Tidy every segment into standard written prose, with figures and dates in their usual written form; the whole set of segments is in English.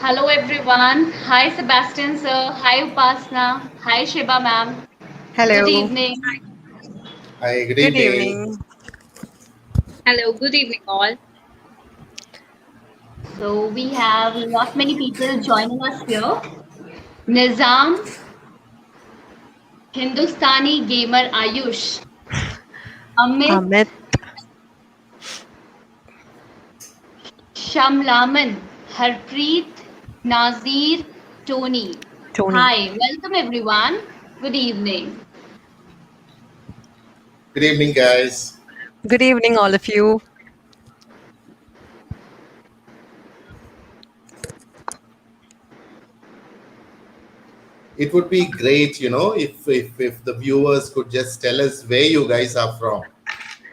Hello everyone. Hi Sebastian sir. Hi Upasna. Hi Shiba ma'am. Good Hello. evening. Hi, good Good evening. evening. Hello, good evening, all. So we have lot many people joining us here. Nizam, Hindustani gamer Ayush, Amit, Amit, Shamlaman, Harpreet, Nazir, Tony. Tony. Hi, welcome everyone. Good evening. Good evening, guys. Good evening, all of you. It would be great, if the viewers could just tell us where you guys are from.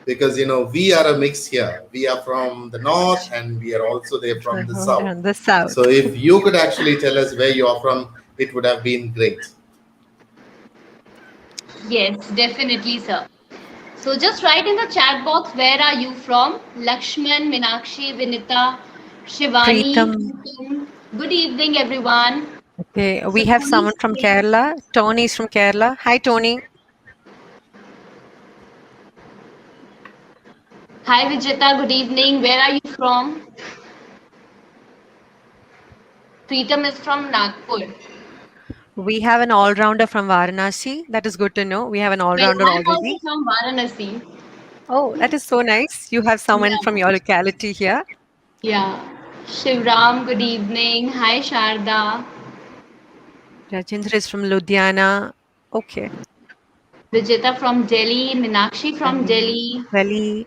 Because, we are a mix here. We are from the north and we are also there from the south. On the south. So if you could actually tell us where you are from, it would have been great. Yes, definitely sir. So just write in the chat box where are you from? Lakshman, Minakshi, Vinita, Shivani, Preetham. Preetam. Good evening, everyone. Okay, So we have Tony someone from says, Kerala. Tony is from Kerala. Hi, Tony. hi Vijita, good evening. Where are you from? Preetam is from Nagpur. We have an all-rounder from Varanasi. That is good to know. We have an Well, all-rounder I'm also already. from Varanasi. Oh, that is so nice. You have someone from Yeah. your locality here. Yeah. Shivram, good evening. Hi Sharda. Rajendra is from Ludhiana. Okay. Vijita from Delhi. Minakshi from Delhi. Delhi. Delhi.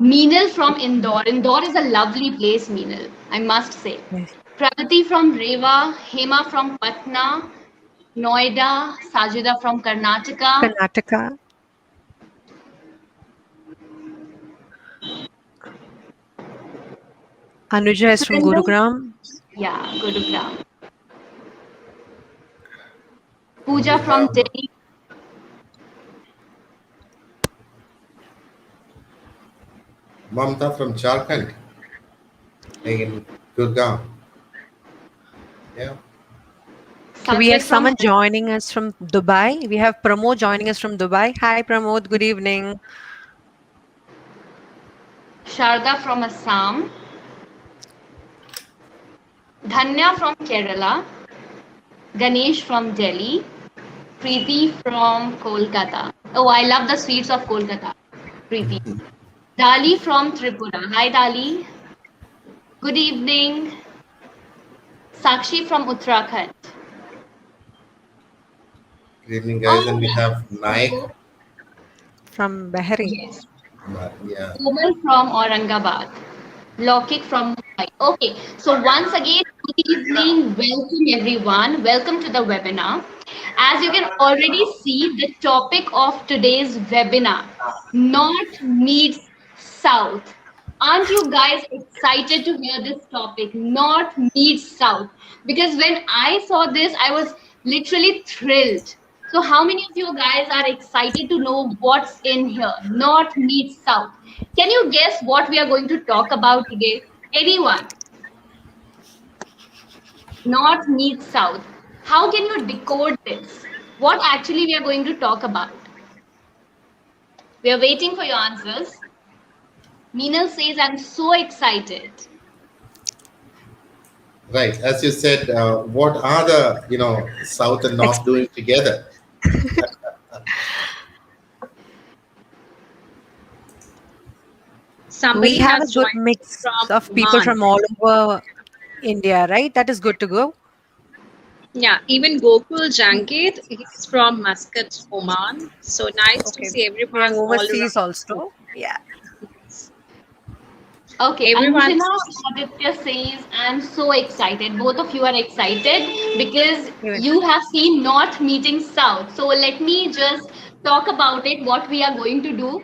Meenal from Indore. Indore is a lovely place, Meenal, I must say. Yes. Pragati from Rewa, Hema from Patna, Noida, Sajida from Karnataka. Karnataka. Anuja is from Surinder, Gurugram. yeah, Gurugram. And Pooja we from have Delhi. Mamta from Jharkhand in Gurgaon. Yeah. Okay, we have Sanjit from someone joining us from Dubai. We have Pramod joining us from Dubai. Hi, Pramod. Good evening. Sharda from Assam. Dhanya from Kerala. Ganesh from Delhi. Preeti from Kolkata. Oh, I love the sweets of Kolkata. Preeti. Dali from Tripura. Hi, Dali. Good evening. Sakshi from Uttarakhand. Good evening, guys. All And we right. have Naik. So, From Behri. yes. Yeah. Komal from Aurangabad. Lokik from Mumbai. Okay. So once again, good evening. Welcome everyone. Welcome to the webinar. As you can already see, the topic of today's webinar, North meets South. Aren't you guys excited to hear this topic, North meets South? Because when I saw this, I was literally thrilled. So, how many of you guys are excited to know what's in here, North meets South? Can you guess what we are going to talk about today? Anyone? North meets South. How can you decode this? What actually we are going to talk about? We are waiting for your answers. Meenal says, I'm so excited. Right. As you said, what are the, South and Ex- North doing together? We Somebody have a has good joined mix from of people Oman. from all over India, right? That is good to go. Yeah, even Gokul Jankit, he's from Muscat, Oman. So nice to Okay. see We have everyone all overseas around the globe. also. Yeah. Okay, Everyone, Anjana Aditya says, I'm so excited. Both of you are excited because Even you have seen North meeting South. So let me just talk about it, what we are going to do.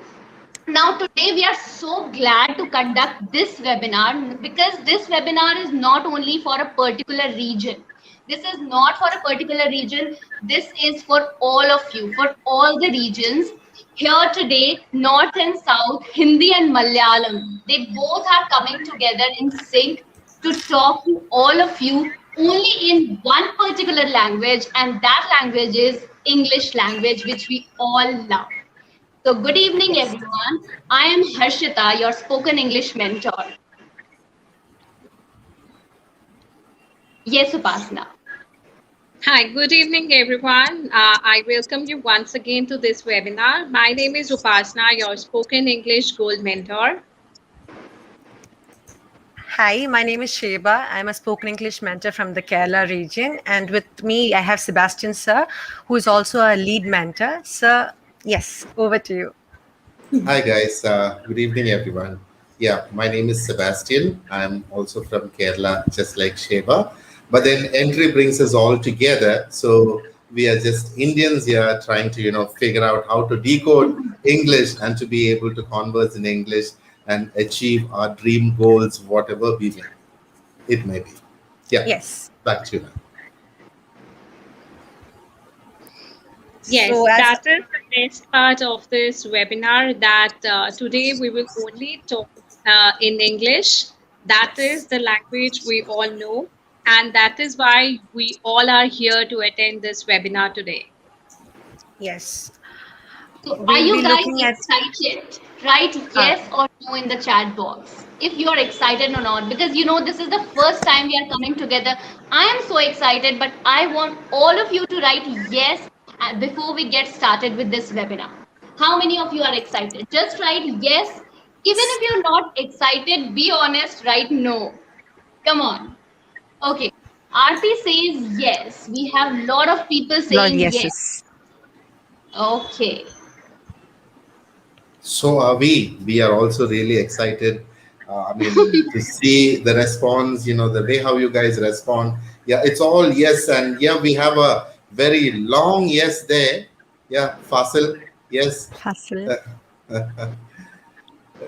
Now, today we are so glad to conduct this webinar because this webinar is not only for a particular region. This is not for a particular region. This is for all of you, for all the regions. Here today, North and South, Hindi and Malayalam, they both are coming together in sync to talk to all of you only in one particular language, and that language is English language, which we all love. So, good evening, Yes. everyone. I am Harshita, your spoken English mentor. Yes, Upasna. Hi, good evening, everyone. I welcome you once again to this webinar. My name is Upasna, your spoken English gold mentor. Hi, my name is Sheba. I'm a spoken English mentor from the Kerala region. And with me, I have Sebastian, sir, who is also a lead mentor. Sir, yes, over to you. Hi guys, good evening everyone. Yeah, my name is Sebastian. I'm also from Kerala, just like Sheba. But then Entry brings us all together. So we are just Indians here trying to, figure out how to decode English and to be able to converse in English and achieve our dream goals, whatever it may be. Yeah, Yes. back to you now. Yes, So, as that is the best part of this webinar that today we will only talk in English. That is yes, the language we all know, and that is why we all are here to attend this webinar today. yes, So, are we'll you be guys looking at. excited? Write Uh, yes or no in the chat box if you are excited or not. Because this is the first time we are coming together. I am so excited, but I want all of you to write yes before we get started with this webinar. How many of you are excited? Just write yes. Even if you're not excited, be honest, write no. Come on. Okay. Aarti says yes. We have a lot of people lot of saying yes. yeses. Okay. So are we. We are also really excited. I mean, to see the response, the way how you guys respond. Yeah, it's all yes. And yeah, we have a very long yes there. Yeah, Fasil, yes. Hustle. Uh,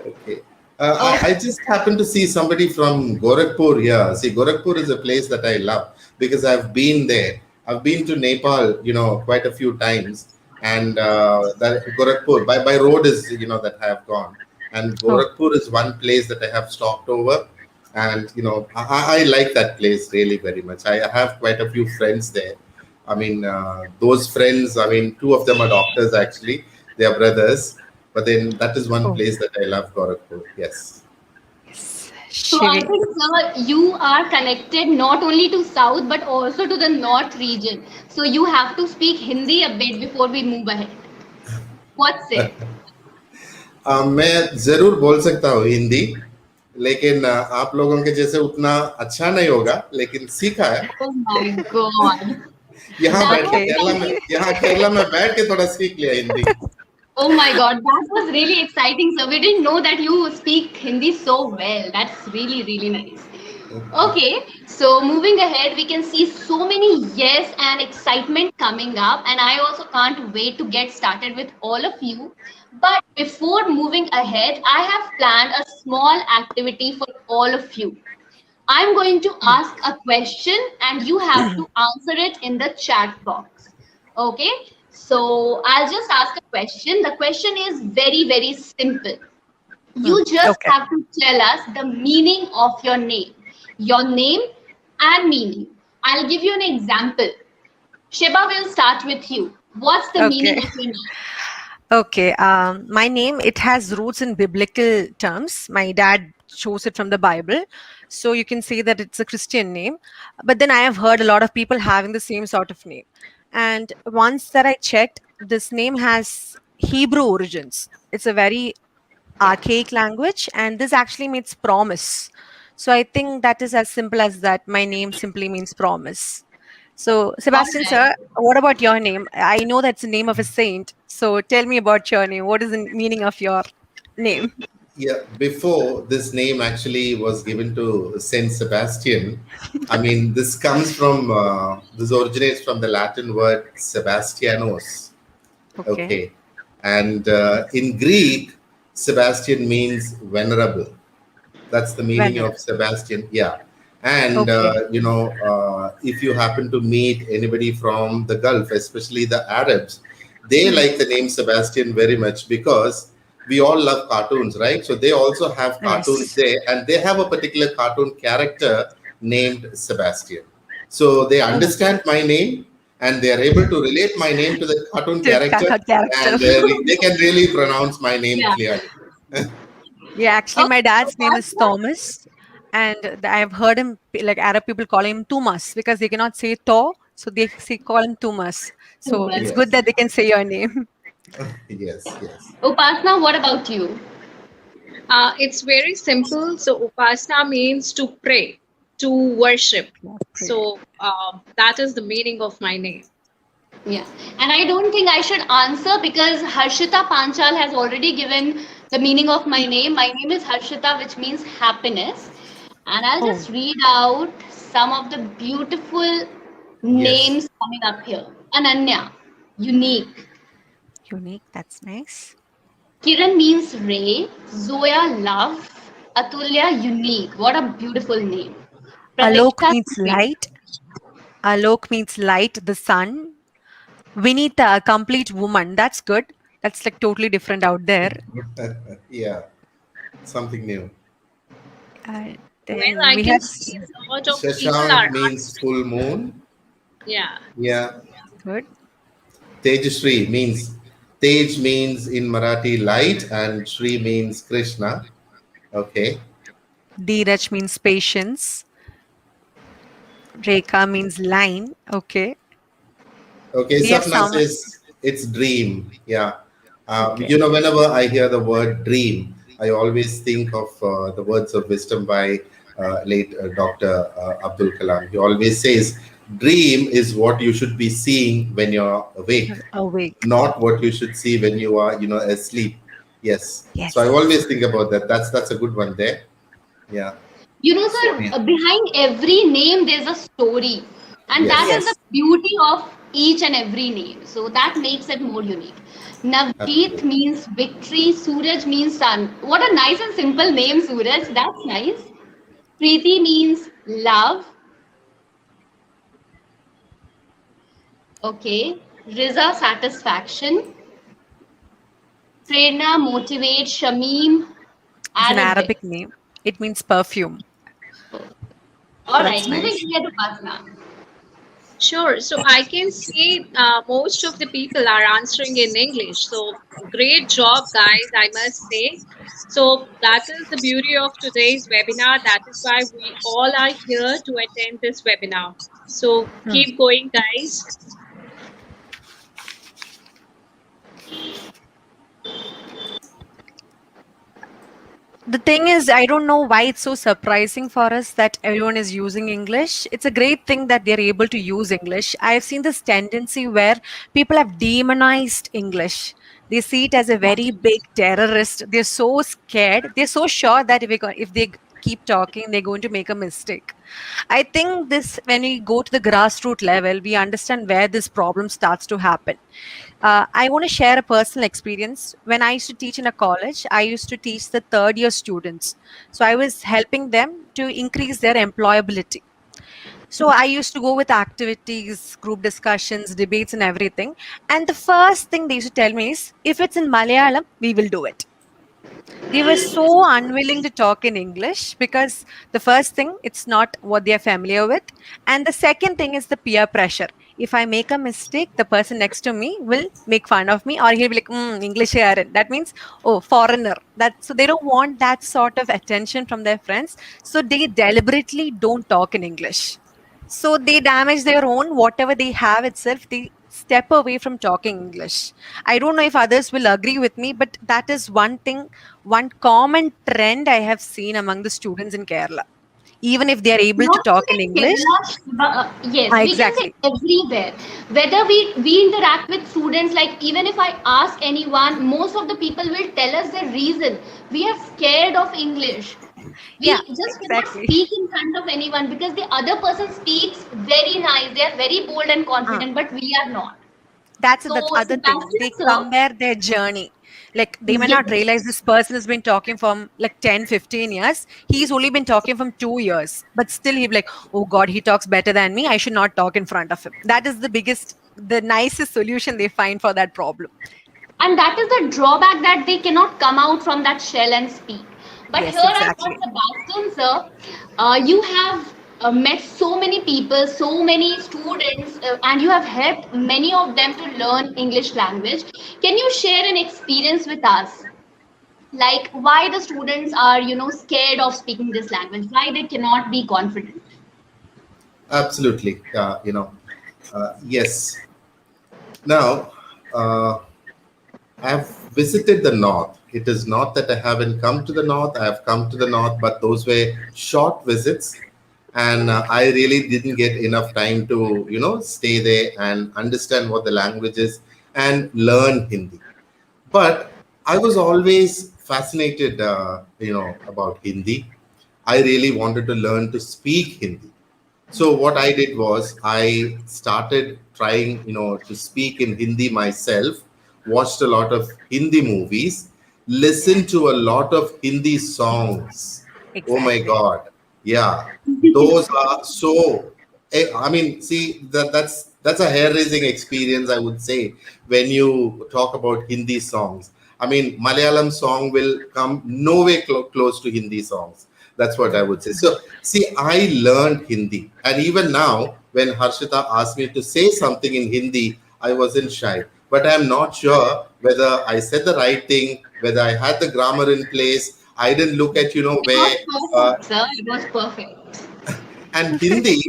okay. I just happened to see somebody from Gorakhpur here. See, Gorakhpur is a place that I love because I've been there. I've been to Nepal, quite a few times, and that Gorakhpur by road is, that I have gone, and Oh, Gorakhpur is one place that I have stopped over, and I like that place really very much. I have quite a few friends there. I mean, those friends. I mean, two of them are doctors actually. They are brothers, but then that is one oh, place that I love, Gorakhpur. Yes. yes. So I Shivi. think, sir, you are connected not only to South but also to the North region. So you have to speak Hindi a bit before we move ahead. What's it? मैं जरूर बोल सकता हूँ हिंदी, लेकिन आप लोगों के जैसे उतना अच्छा नहीं होगा, लेकिन सीखा है। Oh my God. यहाँ That बैठ के was Okay. केरला में something. यहाँ केरला में बैठ के थोड़ा सीख लिया Hindi. Oh my God, that was really exciting, sir. We didn't know that you speak Hindi so well. That's really, really nice. Okay, so moving ahead, we can see so many yes and excitement coming up, and I also can't wait to get started with all of you. But before moving ahead, I have planned a small activity for all of you. I'm going to ask a question, and you have to answer it in the chat box. Okay, so I'll just ask a question. The question is very, very simple. You just Okay. have to tell us the meaning of your name and meaning. I'll give you an example. Sheba will start with you. What's the meaning Okay. of your name? Okay. My name, it has roots in biblical terms. My dad chose it from the Bible. So you can say that it's a Christian name. But then I have heard a lot of people having the same sort of name. And once that I checked, this name has Hebrew origins. It's a very Yeah. archaic language, and this actually means promise. So I think that is as simple as that. My name simply means promise. So, All Sebastian, right. sir, what about your name? I know that's the name of a saint. So, tell me about your name. What is the meaning of your name? Yeah, before this name actually was given to Saint Sebastian, I mean, this originates from the Latin word Sebastianos. Okay. Okay, and in Greek, Sebastian means venerable. That's the meaning Venerable. of Sebastian. Yeah. And, Okay. if you happen to meet anybody from the Gulf, especially the Arabs, They like the name Sebastian very much because we all love cartoons, right? So they also have cartoons Nice. there, and they have a particular cartoon character named Sebastian. So they Oh, understand my name and they are able to relate my name to the cartoon To character, character. and they can really pronounce my name yeah. clearly. Yeah, actually, Okay, my so dad's name is Upasna, Thomas, and I've heard him like Arab people call him Tumas because they cannot say To, so they say call him Tumas. too So much. it's good Yes, that they can say your name. yes, yes. Upasna, what about you? It's very simple. So upasana means to pray, to worship. Yeah, pray. So that is the meaning of my name. Yeah, and I don't think I should answer because Harshita Panchal has already given the meaning of my name. My name is Harshita, which means happiness. And I'll Oh, just read out some of the beautiful Yes. names coming up here. Ananya, unique. unique. That's nice. Kiran means ray. Zoya, love. Atulya, unique. What a beautiful name. Alok Pratiksha, means great. light. Alok means light, the sun. Vinita, a complete woman. That's good. That's like totally different out there. Yeah, something new. And Well, then I we can have see a lot of people Shashank are means answering. full moon. Yeah. Yeah. good. Tejashri means, Tej means in Marathi light, and Shri means Krishna. Okay. Dheeraj means patience. Rekha means line. Okay. Okay. We have Sapna some. says it's dream. Yeah. Okay. Whenever I hear the word dream, I always think of the words of wisdom by late Dr. Abdul Kalam. He always says, dream is what you should be seeing when you're awake, Awake. not what you should see when you are, asleep. Yes. So I Yes. always think about that. That's a good one there. Yeah. You know, sir, Sonia. behind every name there's a story, and that is Yes. the Yes. beauty of each and every name. So that makes it more unique. Navjeet Absolutely. means victory, Suraj means sun. What a nice and simple name, Suraj. That's nice. Preeti means love. Okay. Riza, satisfaction. Prerna, motivate. Shamim, It's an Arabic. Arabic name. It means perfume. All right, That's moving nice. ahead to Pasna. Sure. So I can see most of the people are answering in English. So great job, guys, I must say. So that is the beauty of today's webinar. That is why we all are here to attend this webinar. So Hmm. keep going, guys. The thing is, I don't know why it's so surprising for us that everyone is using English. It's a great thing that they're able to use English. I've seen this tendency where people have demonized English. They see it as a very big terrorist. They're so scared. They're so sure that if they keep talking, they're going to make a mistake. I think this, when we go to the grassroots level, we understand where this problem starts to happen. I want to share a personal experience. When I used to teach in a college, I used to teach the third year students. So I was helping them to increase their employability. So I used to go with activities, group discussions, debates, and everything. And the first thing they used to tell me is, if it's in Malayalam, we will do it. They were so unwilling to talk in English because the first thing, it's not what they are familiar with, and the second thing is the peer pressure. If I make a mistake, the person next to me will make fun of me, or he'll be like, English here, that means, oh, foreigner. That, so they don't want that sort of attention from their friends, so they deliberately don't talk in English. So they damage their own whatever they have itself. They step away from talking English. I don't know if others will agree with me, but that is one thing, one common trend I have seen among the students in Kerala. Even if they are able to Not talk in only in English, Kerala, but, yes, we can say exactly. everywhere. Whether we interact with students, like even if I ask anyone, most of the people will tell us the reason. We are scared of English. We Yeah, just cannot exactly. speak in front of anyone because the other person speaks very nice. They are very bold and Ah, confident, but we are not. That's So, the other thing. Sebastian, They sir, compare their journey. Like they may not yes. realize this person has been talking from like 10, 15 years. He's only been talking from 2 years. But still he'll be like, oh God, he talks better than me. I should not talk in front of him. That is the nicest solution they find for that problem. And that is the drawback, that they cannot come out from that shell and speak. But Yes, here I thought, exactly. Sebastian, sir, you have met so many people, so many students, and you have helped many of them to learn English language. Can you share an experience with us? Like why the students are, scared of speaking this language, why they cannot be confident. Absolutely. Yes. Now, I've visited the north. It is not that I haven't come to the north. I have come to the north, but those were short visits, and I really didn't get enough time to, stay there and understand what the language is and learn Hindi. But I was always fascinated, about Hindi. I really wanted to learn to speak Hindi. So what I did was I started trying, to speak in Hindi myself, watched a lot of Hindi movies, listened to a lot of Hindi songs. Oh my Exactly. God. Yeah. Those are so I mean, see that's a hair-raising experience, I would say, when you talk about Hindi songs. I mean, Malayalam song will come nowhere close to Hindi songs. That's what I would say. So, see, I learned Hindi, and even now, when Harshita asked me to say something in Hindi, I wasn't shy. But I'm not sure whether I said the right thing, whether I had the grammar in place. I didn't look at, It where. was Uh, perfect, sir, it was perfect. and Hindi,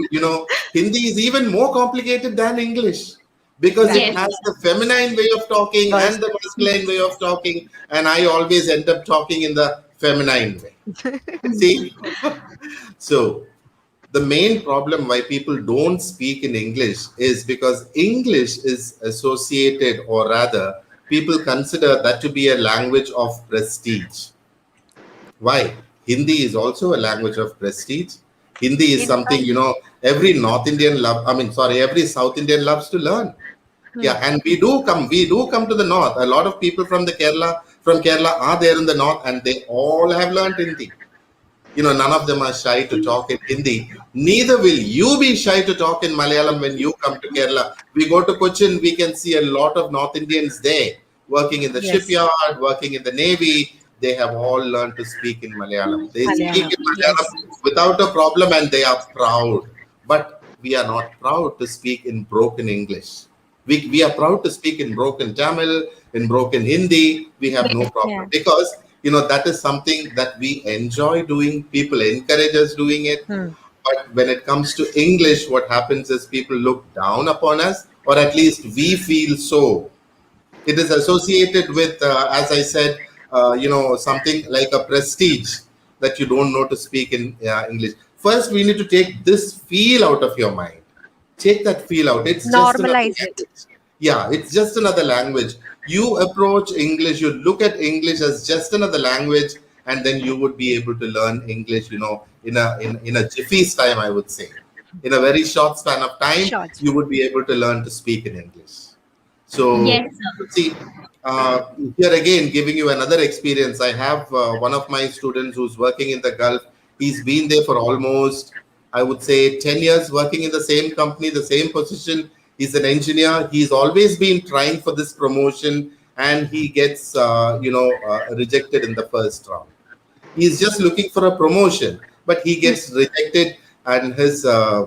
Hindi is even more complicated than English because it Yes, Exactly. has the feminine way of talking Was and the masculine way of talking, and I always end up talking in the feminine way. See, so the main problem why people don't speak in English is because English is associated, or rather, people consider that to be a language of prestige. Why? Hindi is also a language of prestige. Hindi is in something, every North Indian every South Indian loves to learn. Hmm. Yeah, and we do come to the north. A lot of people from Kerala are there in the north, and they all have learned Hindi. None of them are shy to talk in Hindi. Neither will you be shy to talk in Malayalam when you come to Kerala. We go to Cochin, we can see a lot of North Indians there working in the Yes. shipyard, working in the Navy. They have all learned to speak in Malayalam. They speak Malayalam. in Malayalam Yes. without a problem, and they are proud. But we are not proud to speak in broken English. We are proud to speak in broken Tamil, in broken Hindi. We have no yes, problem Yeah. because that is something that we enjoy doing. People encourage us doing it. Hmm. But when it comes to English, what happens is people look down upon us, or at least we feel so. It is associated with, as I said, something like a prestige that you don't know to speak in English. First, we need to take this feel out of your mind. Take that feel out. It's just another Normalize it. language. Yeah, it's just another language. You approach English, you look at English as just another language, and then you would be able to learn English, in a jiffy's time, I would say. In a very short span of time, Short. you would be able to learn to speak in English. So, yes, sir. see, here again, giving you another experience. I have one of my students who's working in the Gulf. He's been there for almost, I would say, 10 years working in the same company, the same position. He's an engineer. He's always been trying for this promotion, and he gets, rejected in the first round. He's just looking for a promotion, but he gets rejected, and his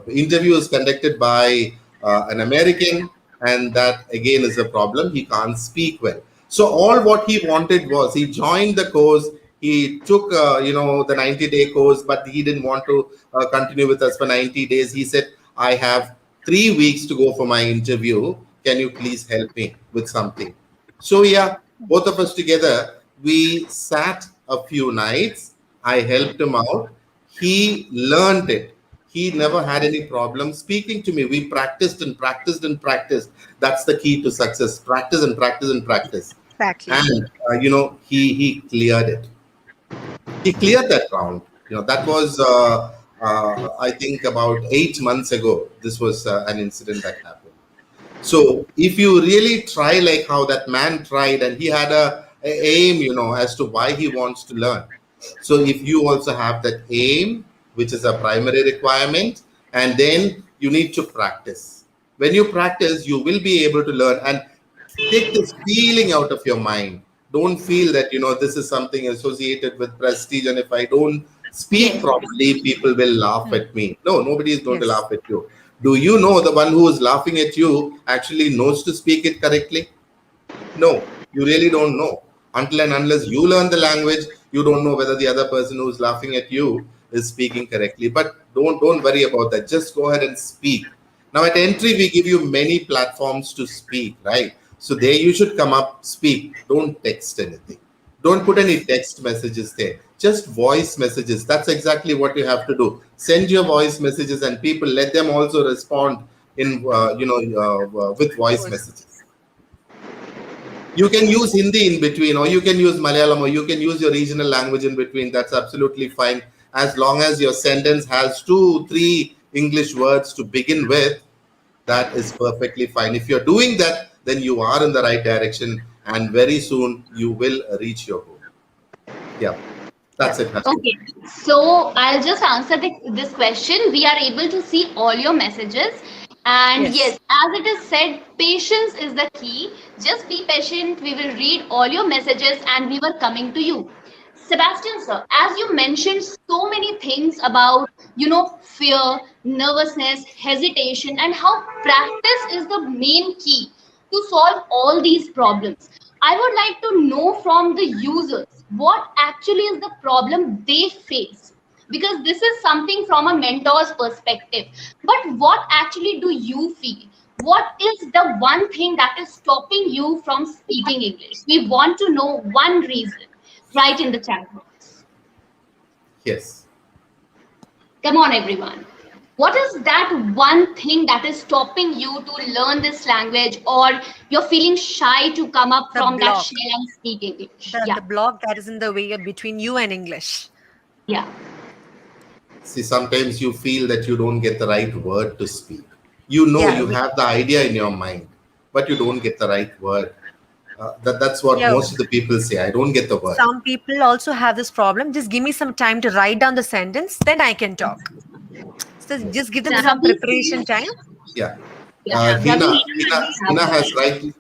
interview is conducted by an American, and that again is a problem. He can't speak well. So all what he wanted was he joined the course. He took, the 90-day course, but he didn't want to continue with us for 90 days. He said, "I have 3 weeks to go for my interview. Can you please help me with something?" So yeah, both of us together, we sat a few nights. I helped him out. He learned it. He never had any problem speaking to me. We practiced and practiced and practiced. That's the key to success. Practice and practice and practice. Exactly. And he cleared it. He cleared that round. That was I think about 8 months ago. This was an incident that happened. So if you really try like how that man tried, and he had a aim, as to why he wants to learn. So if you also have that aim, which is a primary requirement, and then you need to practice. When you practice, you will be able to learn, and take this feeling out of your mind. Don't feel that this is something associated with prestige, and if I don't speak Yes. properly, people will laugh at me. No, nobody is going to Yes. laugh at you. Do you know the one who is laughing at you actually knows to speak it correctly? No, you really don't know. Until and unless you learn the language, you don't know whether the other person who's laughing at you is speaking correctly. But don't worry about that. Just go ahead and speak. Now at Entry, we give you many platforms to speak, right? So there you should come up, speak. Don't text anything. Don't put any text messages there. Just voice messages. That's exactly what you have to do. Send your voice messages, and people let them also respond in with voice Voice. messages. You can use Hindi in between, or you can use Malayalam, or you can use your regional language in between. That's absolutely fine. As long as your sentence has 2, 3 English words to begin with, that is perfectly fine. If you're doing that, then you are in the right direction, and very soon you will reach your goal. Yeah, Yeah. that's it, Harshit. Okay, so I'll just answer this question. We are able to see all your messages. And Yes. yes, as it is said, patience is the key. Just be patient. We will read all your messages and we were coming to you. Sebastian, sir, as you mentioned so many things about, fear, nervousness, hesitation, and how practice is the main key to solve all these problems. I would like to know from the users what actually is the problem they face, because this is something from a mentor's perspective. But what actually do you feel? What is the one thing that is stopping you from speaking English? We want to know one reason. Write in the chat box. Yes. Come on, everyone. What is that one thing that is stopping you to learn this language, or you're feeling shy to come up The from that block. shell and speak English? The Yeah, block that is in the way between you and English. yeah. See, sometimes you feel that you don't get the right word to speak. You know Yeah. you have the idea in your mind, but you don't get the right word. That's what Yeah. most of the people say. I don't get the word. Some people also have this problem. Just give me some time to write down the sentence, then I can talk. So Yes. just give them some Ravi preparation time. Yeah. Yeah, Hina, Ravi Hina, have Hina one. has rightly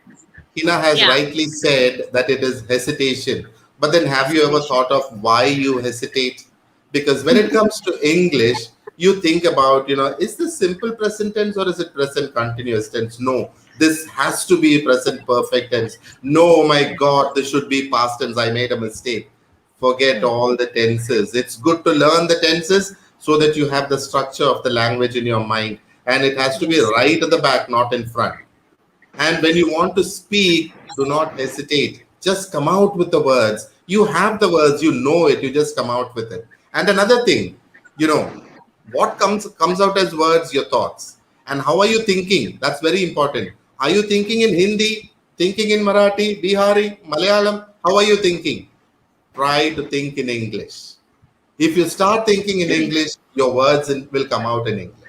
Hina has Yeah. rightly said that it is hesitation. But then have you ever Hesitation. thought of why you hesitate? Because when it comes to English, you think about, is this simple present tense or is it present continuous tense? No, this has to be present perfect tense. No, oh my God, this should be past tense. I made a mistake. Forget Hmm. all the tenses. It's good to learn the tenses so that you have the structure of the language in your mind. And it has to be Yes. right at the back, not in front. And when you want to speak, do not hesitate. Just come out with the words. You have the words, you know it, you just come out with it. And another thing, you know, what comes out as words, your thoughts. And how are you thinking? That's very important. Are you thinking in Hindi, thinking in Marathi, Bihari, Malayalam? How are you thinking? Try to think in English. If you start thinking in English, your words will come out in English.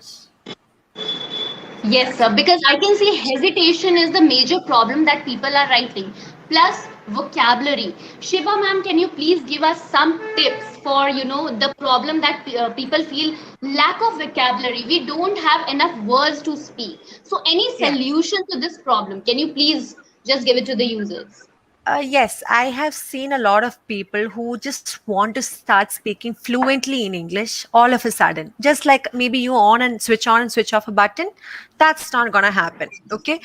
Yes, sir, because I can see hesitation is the major problem that people are writing. Plus vocabulary. Shiva ma'am, can you please give us some tips for, the problem that people feel lack of vocabulary. We don't have enough words to speak. So any Yeah. solution to this problem? Can you please just give it to the users? Yes, I have seen a lot of people who just want to start speaking fluently in English all of a sudden. Just like maybe you on and switch off a button. That's not going to happen. Okay.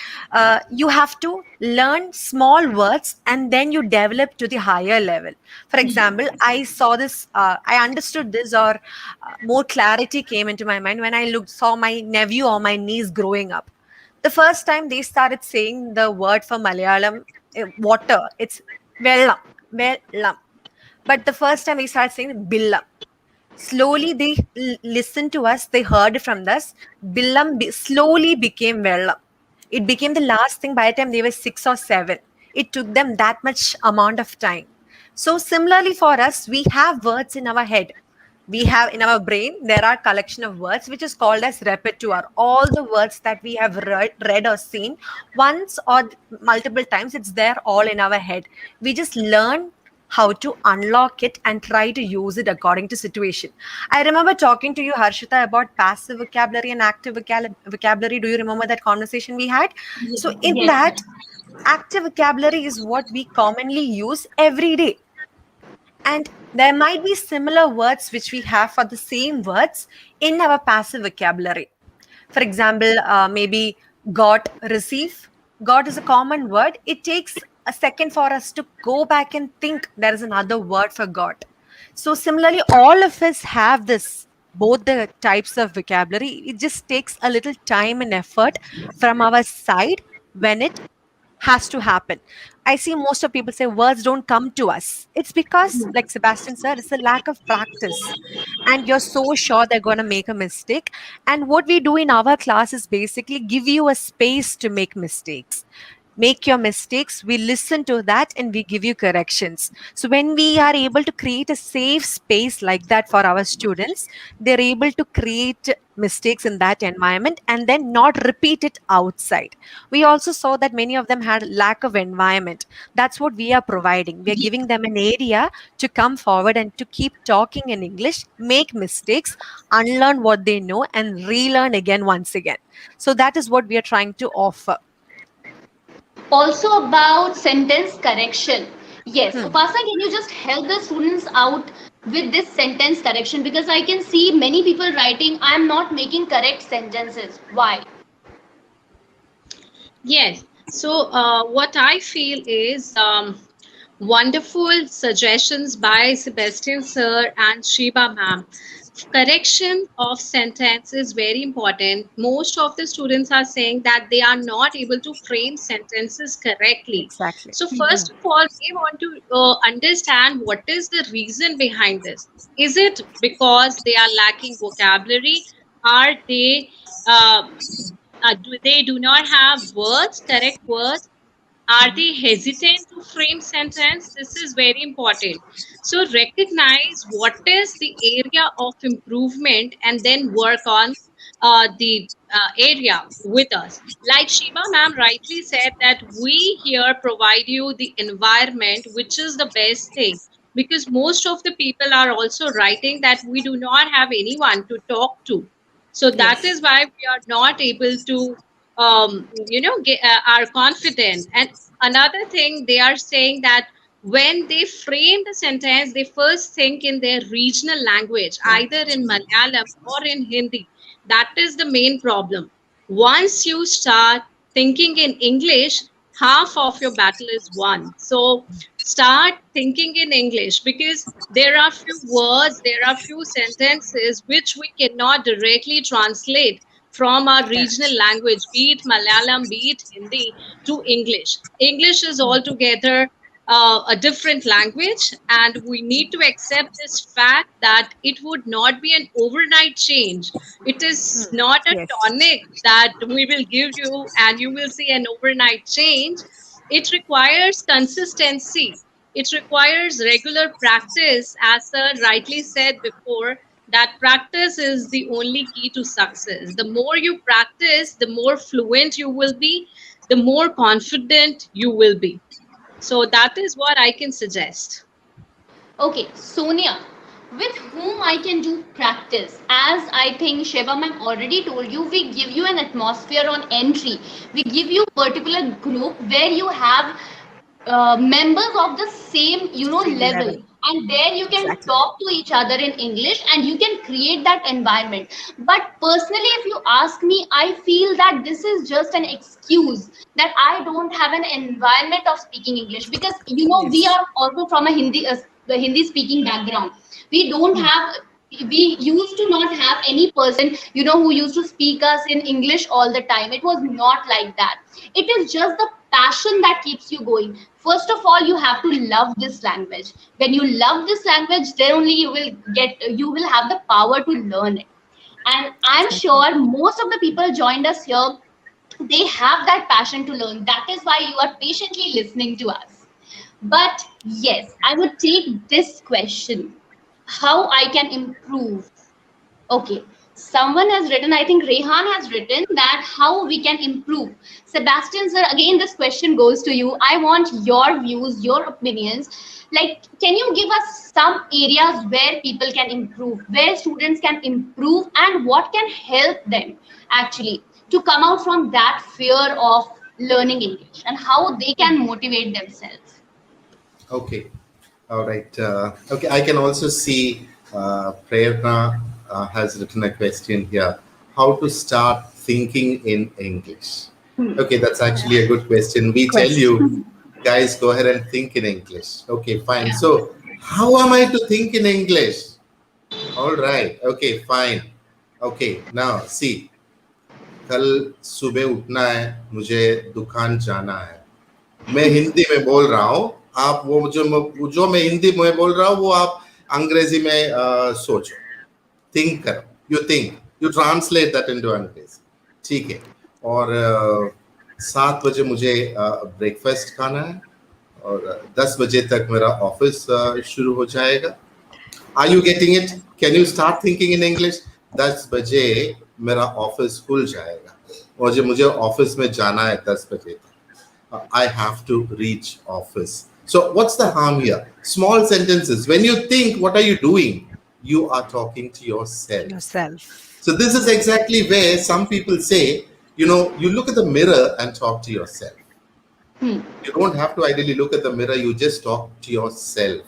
You have to learn small words and then you develop to the higher level. For example, I saw this, I understood this, or more clarity came into my mind when I saw my nephew or my niece growing up. The first time they started saying the word for Malayalam, water, it's vellam, vellam. But the first time they started saying billam. Slowly they listened to us, they heard from us. Billam slowly became vellam. It became the last thing by the time they were 6 or 7. It took them that much amount of time. So similarly for us, we have words in our head, We have in our brain, there are collection of words which is called as repertoire. All the words that we have read or seen once or multiple times, it's there all in our head. We just learn how to unlock it and try to use it according to situation. I remember talking to you, Harshita, about passive vocabulary and active vocabulary. Do you remember that conversation we had? So in Yes. that, active vocabulary is what we commonly use every day, and there might be similar words which we have for the same words in our passive vocabulary. For example, maybe got, receive. Got is a common word. It takes a second for us to go back and think there is another word for got. So, similarly, all of us have this, both the types of vocabulary. It just takes a little time and effort from our side when it has to happen. I see most of people say words don't come to us. It's because, like Sebastian said, it's a lack of practice. And you're so sure they're going to make a mistake. And what we do in our class is basically give you a space to make mistakes. Make your mistakes, we listen to that and we give you corrections. So when we are able to create a safe space like that for our students, they're able to create mistakes in that environment and then not repeat it outside. We also saw that many of them had lack of environment. That's what we are providing. We are giving them an area to come forward and to keep talking in English, make mistakes, unlearn what they know and relearn again once again. So that is what we are trying to offer. Also about sentence correction. Yes, Hmm. Upasana, can you just help the students out with this sentence correction? Because I can see many people writing, I am not making correct sentences. Why? Yes. So, what I feel is wonderful suggestions by Sebastian Sir and Shiba ma'am. Correction of sentence is very important. Most of the students are saying that they are not able to frame sentences correctly. Exactly. So, first of all, they want to understand what is the reason behind this. Is it because they are lacking vocabulary? Are they they do not have words, correct words? Are they hesitant to frame sentence? This is very important. So recognize what is the area of improvement and then work on the area with us. Like Shiba ma'am rightly said that we here provide you the environment, which is the best thing, because most of the people are also writing that we do not have anyone to talk to. So that Yes. is why we are not able to are confident. And another thing, they are saying that when they frame the sentence, they first think in their regional language, either in Language. Malayalam or in Hindi. That is the main problem. Once you start thinking in English, half of your battle is won. So start thinking in English, because there are few words, there are few sentences which we cannot directly translate from our regional Correct. language, be it Malayalam, be it Hindi, to English. English is altogether a different language, and we need to accept this fact that it would not be an overnight change. It is not a Yes. tonic that we will give you and you will see an overnight change. It requires consistency. It requires regular practice, as sir rightly said before, that practice is the only key to success. The more you practice, the more fluent you will be, the more confident you will be. So that is what I can suggest. Okay, Sonia, with whom I can do practice? As I think Sheba ma'am already told you, we give you an atmosphere on entry. We give you particular group where you have members of the same Same level, level. and there you can Exactly. talk to each other in English and you can create that environment. But personally, if you ask me, I feel that this is just an excuse that I don't have an environment of speaking English, because we Yes. are also from a the Hindi speaking background. We don't have, we used to not have any person who used to speak us in English all the time. It was not like that. It is just the passion that keeps you going. First of all, you have to love this language. When you love this language, then only you will have the power to learn it. And I'm Exactly. sure most of the people joined us here, they have that passion to learn. That is why you are patiently listening to us. But yes, I would take this question. how I can improve. Okay, someone has written, I think Rehan has written that how we can improve. Sebastian, sir, again, this question goes to you. I want your views, your opinions. Like, can you give us some areas where people can improve, where students can improve, and what can help them actually to come out from that fear of learning English and how they can motivate themselves? Okay. All right. Okay. I can also see Prerna has written a question here. How to start thinking in English? Okay, that's actually a good question. We tell Question. you, guys, go ahead and think in English. Okay, fine. Yeah. So, how am I to think in English? All right. Okay, fine. Okay, now see, कल सुबह उठना है, मुझे दुकान जाना है, मैं हिंदी में बोल रहा हूँ, आप वो जो मैं हिंदी में बोल रहा हूँ वो आप अंग्रेजी में सोचो, थिंक करो, यू ट्रांसलेट दैट इनटू अंग्रेजी, ठीक है। और 7 बजे मुझे ब्रेकफास्ट खाना है और 10 बजे तक मेरा ऑफिस शुरू हो जाएगा। Are you getting it? Can you start thinking in English? 10 बजे मेरा ऑफिस खुल जाएगा और जब मुझे ऑफिस में जाना है 10 बजे तक, I have to reach office. So what's the harm here? Small sentences. When you think, what are you doing? You are talking to yourself. Yourself. So this is exactly where some people say, you look at the mirror and talk to yourself. You don't have to ideally look at the mirror. You just talk to yourself.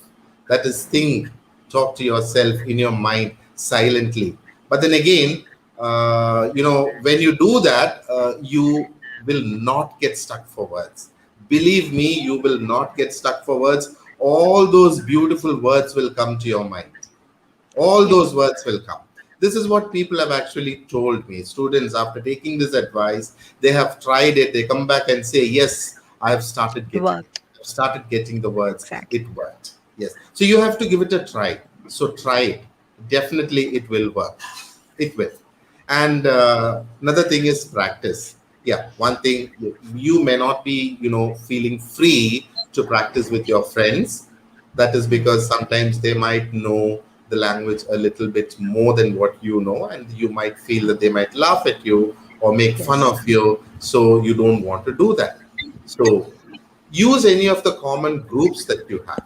That is, think, talk to yourself in your mind silently. But then again, when you do that, you will not get stuck for words. Believe me, you will not get stuck for words. All those beautiful words will come to your mind. All those words will come. This is what people have actually told me. Students, after taking this advice, they have tried it. They come back and say, yes, I've started getting it. Worked. I've started getting the words. Exactly. It worked. Yes. So you have to give it a try. So try it. Definitely it will work. It will. And another thing is practice. Yeah, one thing, you may not be, feeling free to practice with your friends. That is because sometimes they might know the language a little bit more than what you know, and you might feel that they might laugh at you or make fun Yes. of you, so you don't want to do that. So use any of the common groups that you have.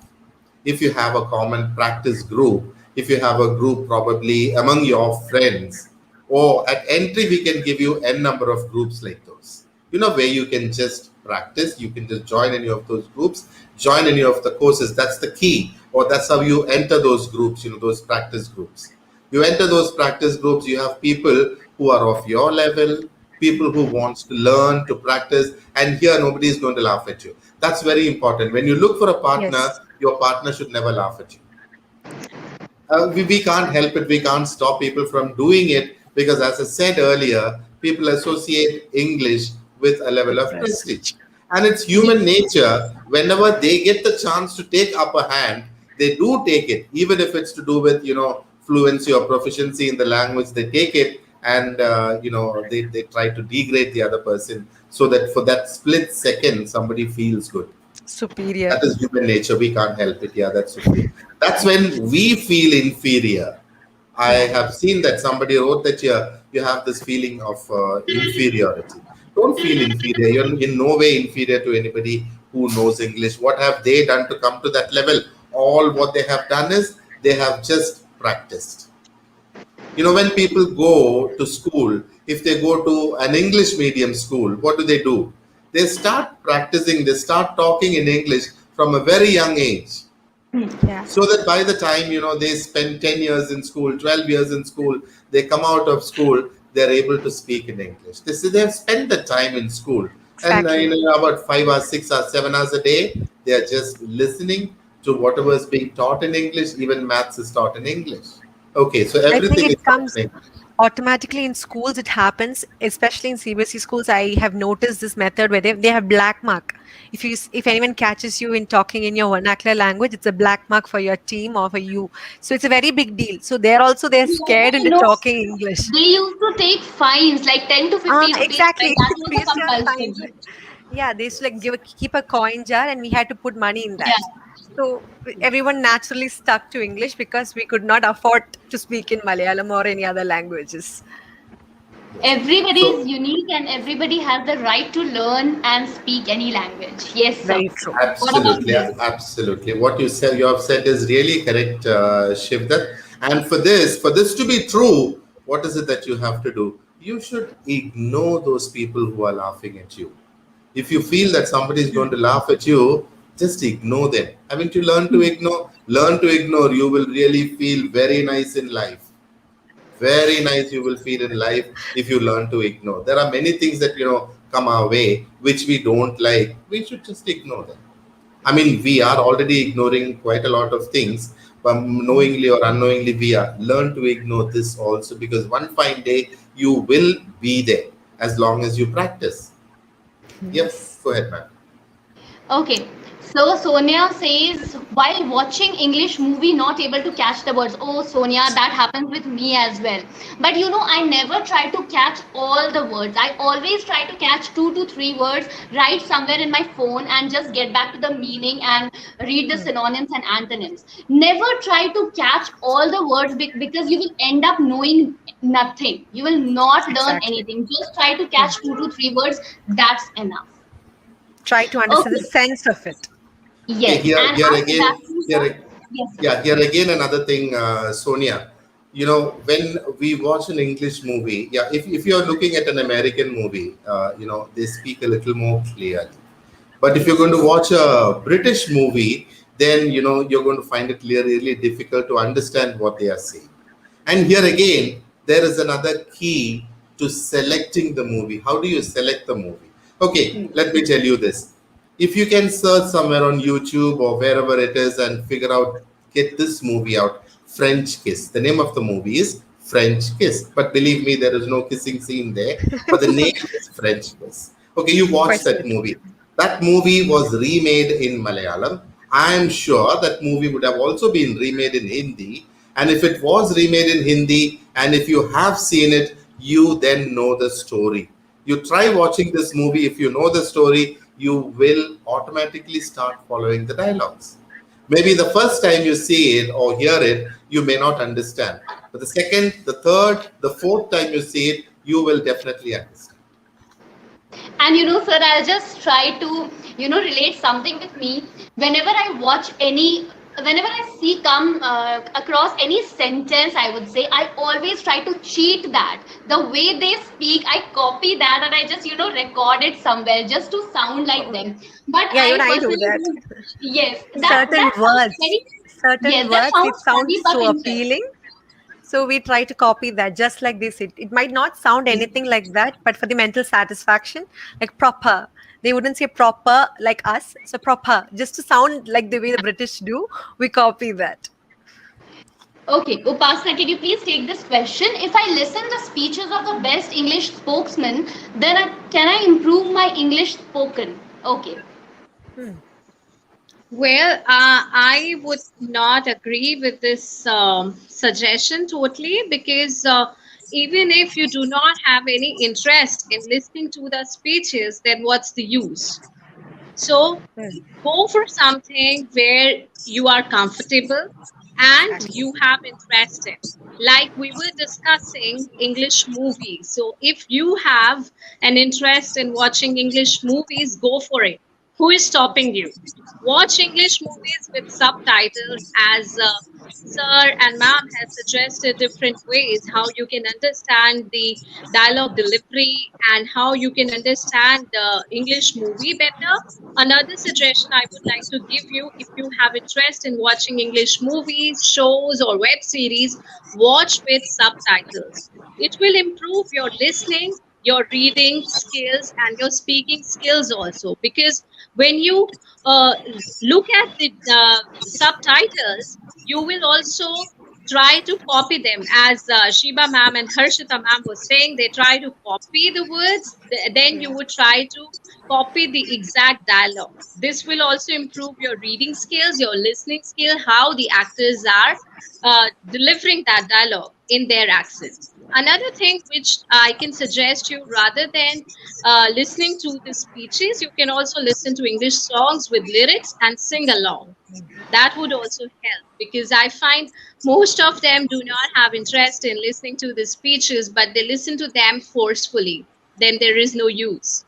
If you have a common practice group, if you have a group probably among your friends, or at Entry, we can give you n number of groups like those. Where you can just practice, you can just join any of those groups, join any of the courses. That's the key, or that's how you enter those groups, those practice groups. You enter those practice groups, you have people who are of your level, people who wants to learn, to practice, and here nobody is going to laugh at you. That's very important. When you look for a partner, Yes. your partner should never laugh at you. We can't help it. We can't stop people from doing it because, as I said earlier, people associate English with a level With of prestige. prestige. And it's human nature. Whenever they get the chance to take upper hand, they do take it, even if it's to do with, fluency or proficiency in the language, they take it and, they try to degrade the other person so that for that split second, somebody feels good. Superior. That is human nature. We can't help it. Yeah, that's okay. That's when we feel inferior. I have seen that somebody wrote that you have this feeling of inferiority. Don't feel inferior. You're in no way inferior to anybody who knows English. What have they done to come to that level? All what they have done is they have just practiced. When people go to school, if they go to an English medium school, what do? They start practicing, they start talking in English from a very young age. Yeah. So that by the time, they spend 10 years in school, 12 years in school, they come out of school, they're able to speak in English. They've spent the time in school. And Exactly. about 5 hours, 6 hours, 7 hours a day, they are just listening to whatever is being taught in English. Even maths is taught in English. Okay, so I think everything is it taught comes in English. automatically in schools. It happens, especially in CBSE schools. I have noticed this method where they have black mark. If anyone catches you in talking in your vernacular language, it's a black mark for your team or for you. So it's a very big deal. So they're Yeah, scared into talking English. they used to take fines like 10 to 15 rupees, like Exactly. that We was used a to have fines. compulsion. Yeah, they used to like keep a coin jar, and we had to put money in Yeah. that. So everyone naturally stuck to English because we could not afford to speak in Malayalam or any other languages. Yes. Everybody is So unique and everybody has the right to learn and speak any language. Yes, sir. Very true. What about absolutely, you? absolutely. What you have said is really correct, Shivdat. And for this to be true, what is it that you have to do? You should ignore those people who are laughing at you. If you feel that somebody is going to laugh at you, just ignore them. I mean, to learn to ignore. You will really feel very nice in life. Very nice you will feel in life if you learn to ignore. There are many things that come our way which we don't like. We should just ignore them. I mean, we are already ignoring quite a lot of things, but knowingly or unknowingly, we are learn to ignore this also, because one fine day you will be there as long as you practice. Yep, Yes. go ahead, man. Okay, so Sonia says while watching English movie not able to catch the words. Oh Sonia, that happens with me as well. But I never try to catch all the words. I always try to catch 2 to 3 words, write somewhere in my phone and just get back to the meaning and read the Hmm. synonyms and antonyms. Never try to catch all the words because you will end up knowing nothing. You will not learn Exactly. anything. Just try to Hmm. catch 2 to 3 words. That's enough. Try to understand the Okay. sense of it. Okay, Yes, here and here after again, that, here sir, yes, sir. yeah, here again another thing, Sonia. When we watch an English movie, yeah, if you're looking at an American movie, they speak a little more clearly. But if you're Yes, going to yes. watch a British movie, then you're going to find it really difficult to understand what they are saying. And here again, there is another key to selecting the movie. How do you select the movie? Okay, let me tell you this. If you can search somewhere on YouTube or wherever it is and figure out, get this movie out, French Kiss. The name of the movie is French Kiss. But believe me, there is no kissing scene there. But the name is French Kiss. Okay, you watch Quite that literally. movie. That movie was remade in Malayalam. I am sure that movie would have also been remade in Hindi. And if it was remade in Hindi, and if you have seen it, you then know the story. You try watching this movie, if you know the story, you will automatically start following the dialogues. Maybe the first time you see it or hear it, you may not understand. But the second, the third, the fourth time you see it, you will definitely understand. And sir, I'll just try to, relate something with me. Whenever I watch whenever I see come across any sentence, I would say, I always try to cheat that. The way they speak, I copy that and I just, record it somewhere just to sound like them. But Yeah, even I I do personally that. don't. Yes, Certain that sounds words, very, certain yes, that words, it sounds funny sounds but so appealing. interesting. So we try to copy that just like this. It might not sound anything like that, but for the mental satisfaction, like proper. They wouldn't say proper like us. So proper, just to sound like the way the British do, we copy that. Okay, Upasna, can you please take this question? If I listen the speeches of the best English spokesman, then can I improve my English spoken? Okay. Hmm. Well, I would not agree with this suggestion totally, because even if you do not have any interest in listening to the speeches, then what's the use? So Hmm. go for something where you are comfortable and Exactly. you have interest in. Like we were discussing English movies. So if you have an interest in watching English movies, go for it. Who is stopping you? Watch English movies with subtitles, as sir and ma'am has suggested different ways how you can understand the dialogue delivery and how you can understand the English movie better. Another suggestion I would like to give you, if you have interest in watching English movies, shows, or web series, watch with subtitles. It will improve your listening, your reading skills, and your speaking skills also. Because when you look at the subtitles, you will also try to copy them, as Shiba ma'am and Harshita ma'am was saying. They try to copy the words, then you would try to copy the exact dialogue. This will also improve your reading skills, your listening skill, how the actors are delivering that dialogue in their accent. Another thing which I can suggest you, rather than listening to the speeches, you can also listen to English songs with lyrics and sing along. That would also help, because I find most of them do not have interest in listening to the speeches, but they listen to them forcefully. Then there is no use.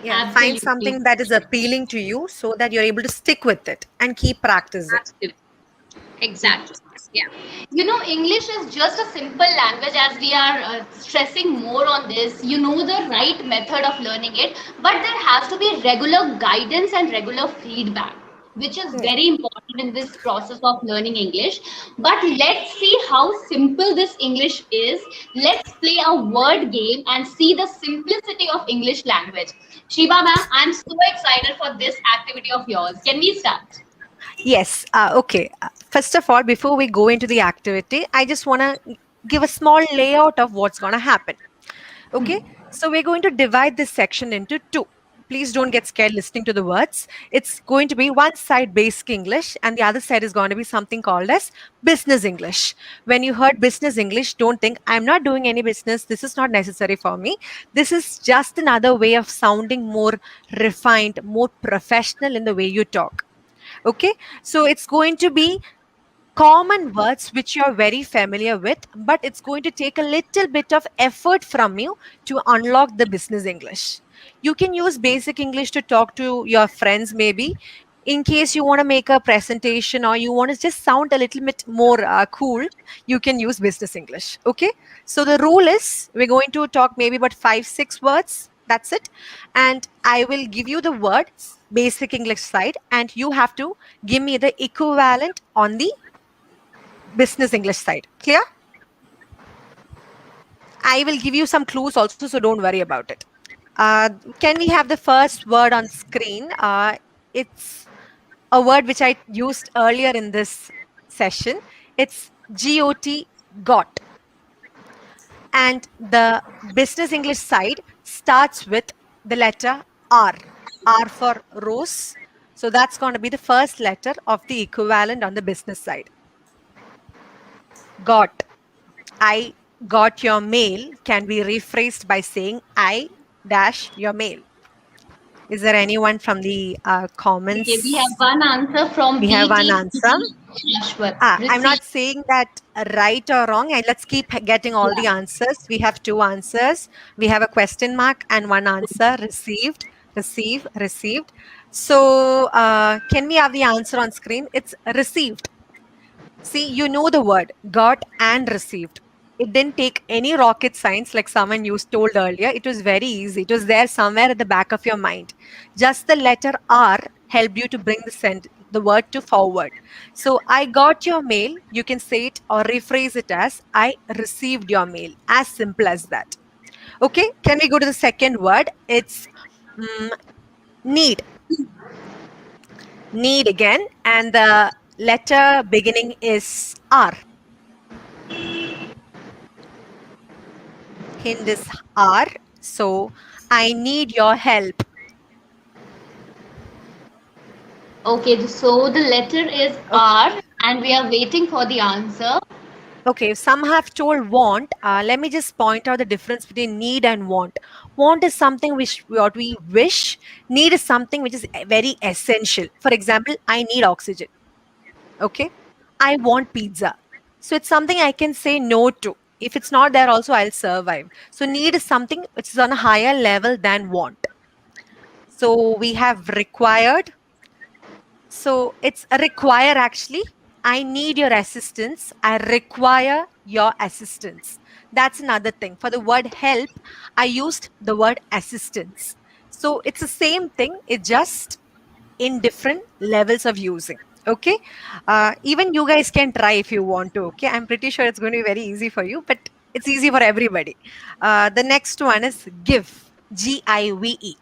Yeah, find Absolutely. something that is appealing to you so that you're able to stick with it and keep practicing. Absolutely. Exactly. Yeah. You know, English is just a simple language, as we are stressing more on this. You know the right method of learning it, but there has to be regular guidance and regular feedback, which is Yeah. very important in this process of learning English. But let's see how simple this English is. Let's play a word game and see the simplicity of English language. Shiba ma'am, I'm so excited for this activity of yours. Can we start? Yes. Okay. First of all, before we go into the activity, I just want to give a small layout of what's going to happen. Okay. So we're going to divide this section into two. Please don't get scared listening to the words. It's going to be one side basic English, and the other side is going to be something called as business English. When you heard business English, don't think I'm not doing any business. This is not necessary for me. This is just another way of sounding more refined, more professional in the way you talk. Okay, so it's going to be common words which you're very familiar with, but it's going to take a little bit of effort from you to unlock the business English. You can use basic English to talk to your friends, maybe in case you want to make a presentation or you want to just sound a little bit more cool. You can use business English. Okay, so the rule is we're going to talk maybe about 5 6 words, that's it, and I will give you the word basic English side, and you have to give me the equivalent on the business English side. Clear? I will give you some clues also, so don't worry about it. Can we have the first word on screen? It's a word which I used earlier in this session. It's GOT, got. And the business English side starts with the letter R. R for rose. So that's going to be the first letter of the equivalent on the business side. Got. I got your mail can be rephrased by saying I dash your mail. Is there anyone from the Okay, we have comments? one answer from We have one BT answer. Ashwat. I'm Receive. not saying that right or wrong. And let's keep getting all the Yeah. answers. We have two answers. We have a question mark and one answer. Received, received. So can we have the answer on screen? It's received. See, you know the word got and received. It didn't take any rocket science like someone you told earlier. It was very easy. It was there somewhere at the back of your mind. Just the letter R helped you to bring the word to forward. So I got your mail. You can say it or rephrase it as I received your mail. As simple as that. Okay, can we go to the second word? It's mm, need. Need again. And the letter beginning is R. Hint is R. So I need your help. Okay, so the letter is Okay. R, and we are waiting for the answer. Okay. Some have told want. Let me just point out the difference between need and want. Want is something which what we wish. Need is something which is very essential. For example, I need oxygen. Okay. I want pizza. So it's something I can say no to. If it's not there, also I'll survive. So need is something which is on a higher level than want. So we have required. So it's a require actually. I need your assistance. I require your assistance. That's another thing. For the word help, I used the word assistance. So it's the same thing. It's just in different levels of using. Okay. Even you guys can try if you want to. Okay. I'm pretty sure it's going to be very easy for you, but it's easy for everybody. The next one is give. GIVE.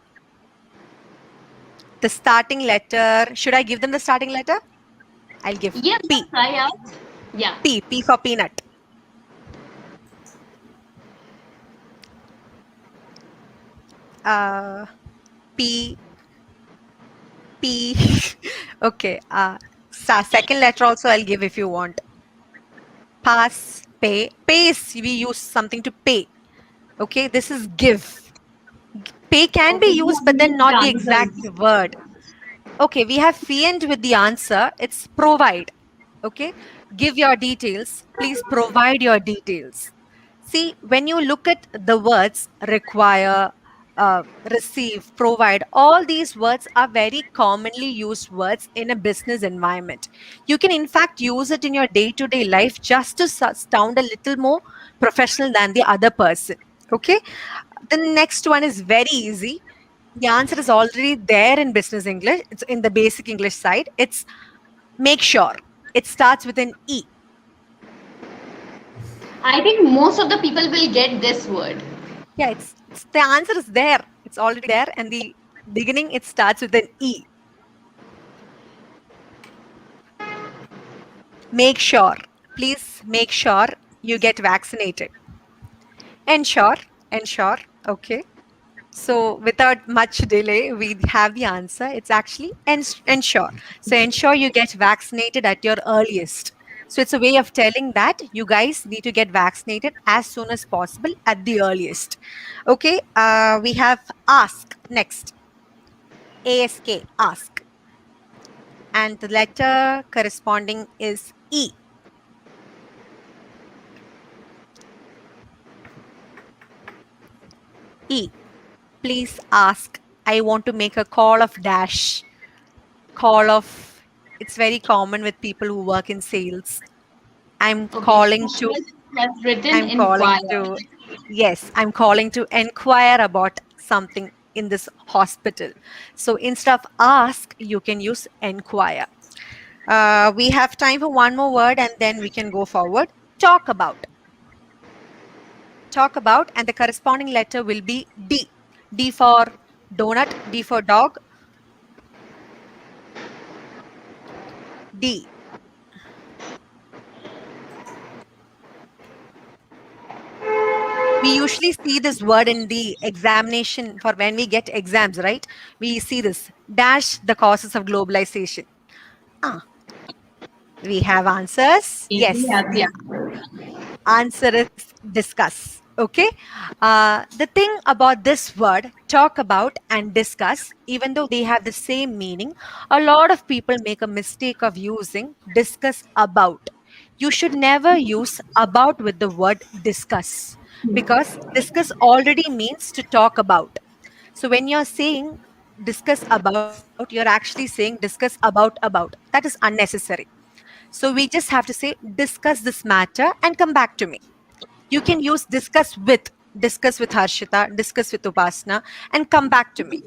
The starting letter. Should I give them the starting letter? I'll give Yes, let's P. try out. Yeah. P for peanut. Uh, P, P. Okay. Second letter also I'll give if you want. Pass, Pay is we use something to pay. Okay, this is give. Pay can be Okay, we used, have but then mixed not the exact answers. word. Okay, we have fiend with the answer. It's provide. Okay, give your details. Please provide your details. See, when you look at the words require, receive, provide, all these words are very commonly used words in a business environment. You can, in fact, use it in your day to day life just to sound a little more professional than the other person. Okay, the next one is very easy. The answer is already there in business English. It's in the basic English side. It's make sure. It starts with an E. I think most of the people will get this word. Yeah, it's the answer is there. It's already there, and the beginning it starts with an E. Make sure. Please make sure you get vaccinated. Ensure, ensure. Okay. So without much delay, we have the answer. It's actually ensure. So ensure you get vaccinated at your earliest. So it's a way of telling that you guys need to get vaccinated as soon as possible at the earliest. Okay. We have ask next. Ask, ask. And the letter corresponding is E. E. Please ask. I want to make a call of dash. Call of. It's very common with people who work in sales. I'm Okay, calling to. Shashwat has written I'm calling inquire. to. Yes, I'm calling to inquire about something in this hospital. So instead of ask, you can use inquire. We have time for one more word and then we can go forward. Talk about. Talk about, and the corresponding letter will be D. D for donut, D for dog, D. We usually see this word in the examination for when we get exams, right? We see this dash the causes of globalization. Ah, we have answers. Okay, we Yes, have the the answer. answer is discuss. Okay. The thing about this word, talk about and discuss, even though they have the same meaning, a lot of people make a mistake of using discuss about. You should never use about with the word discuss because discuss already means to talk about. So when you're saying discuss about, you're actually saying discuss about. That is unnecessary. So we just have to say discuss this matter and come back to me. You can use discuss with Harshita, discuss with Upasna, and come back to me.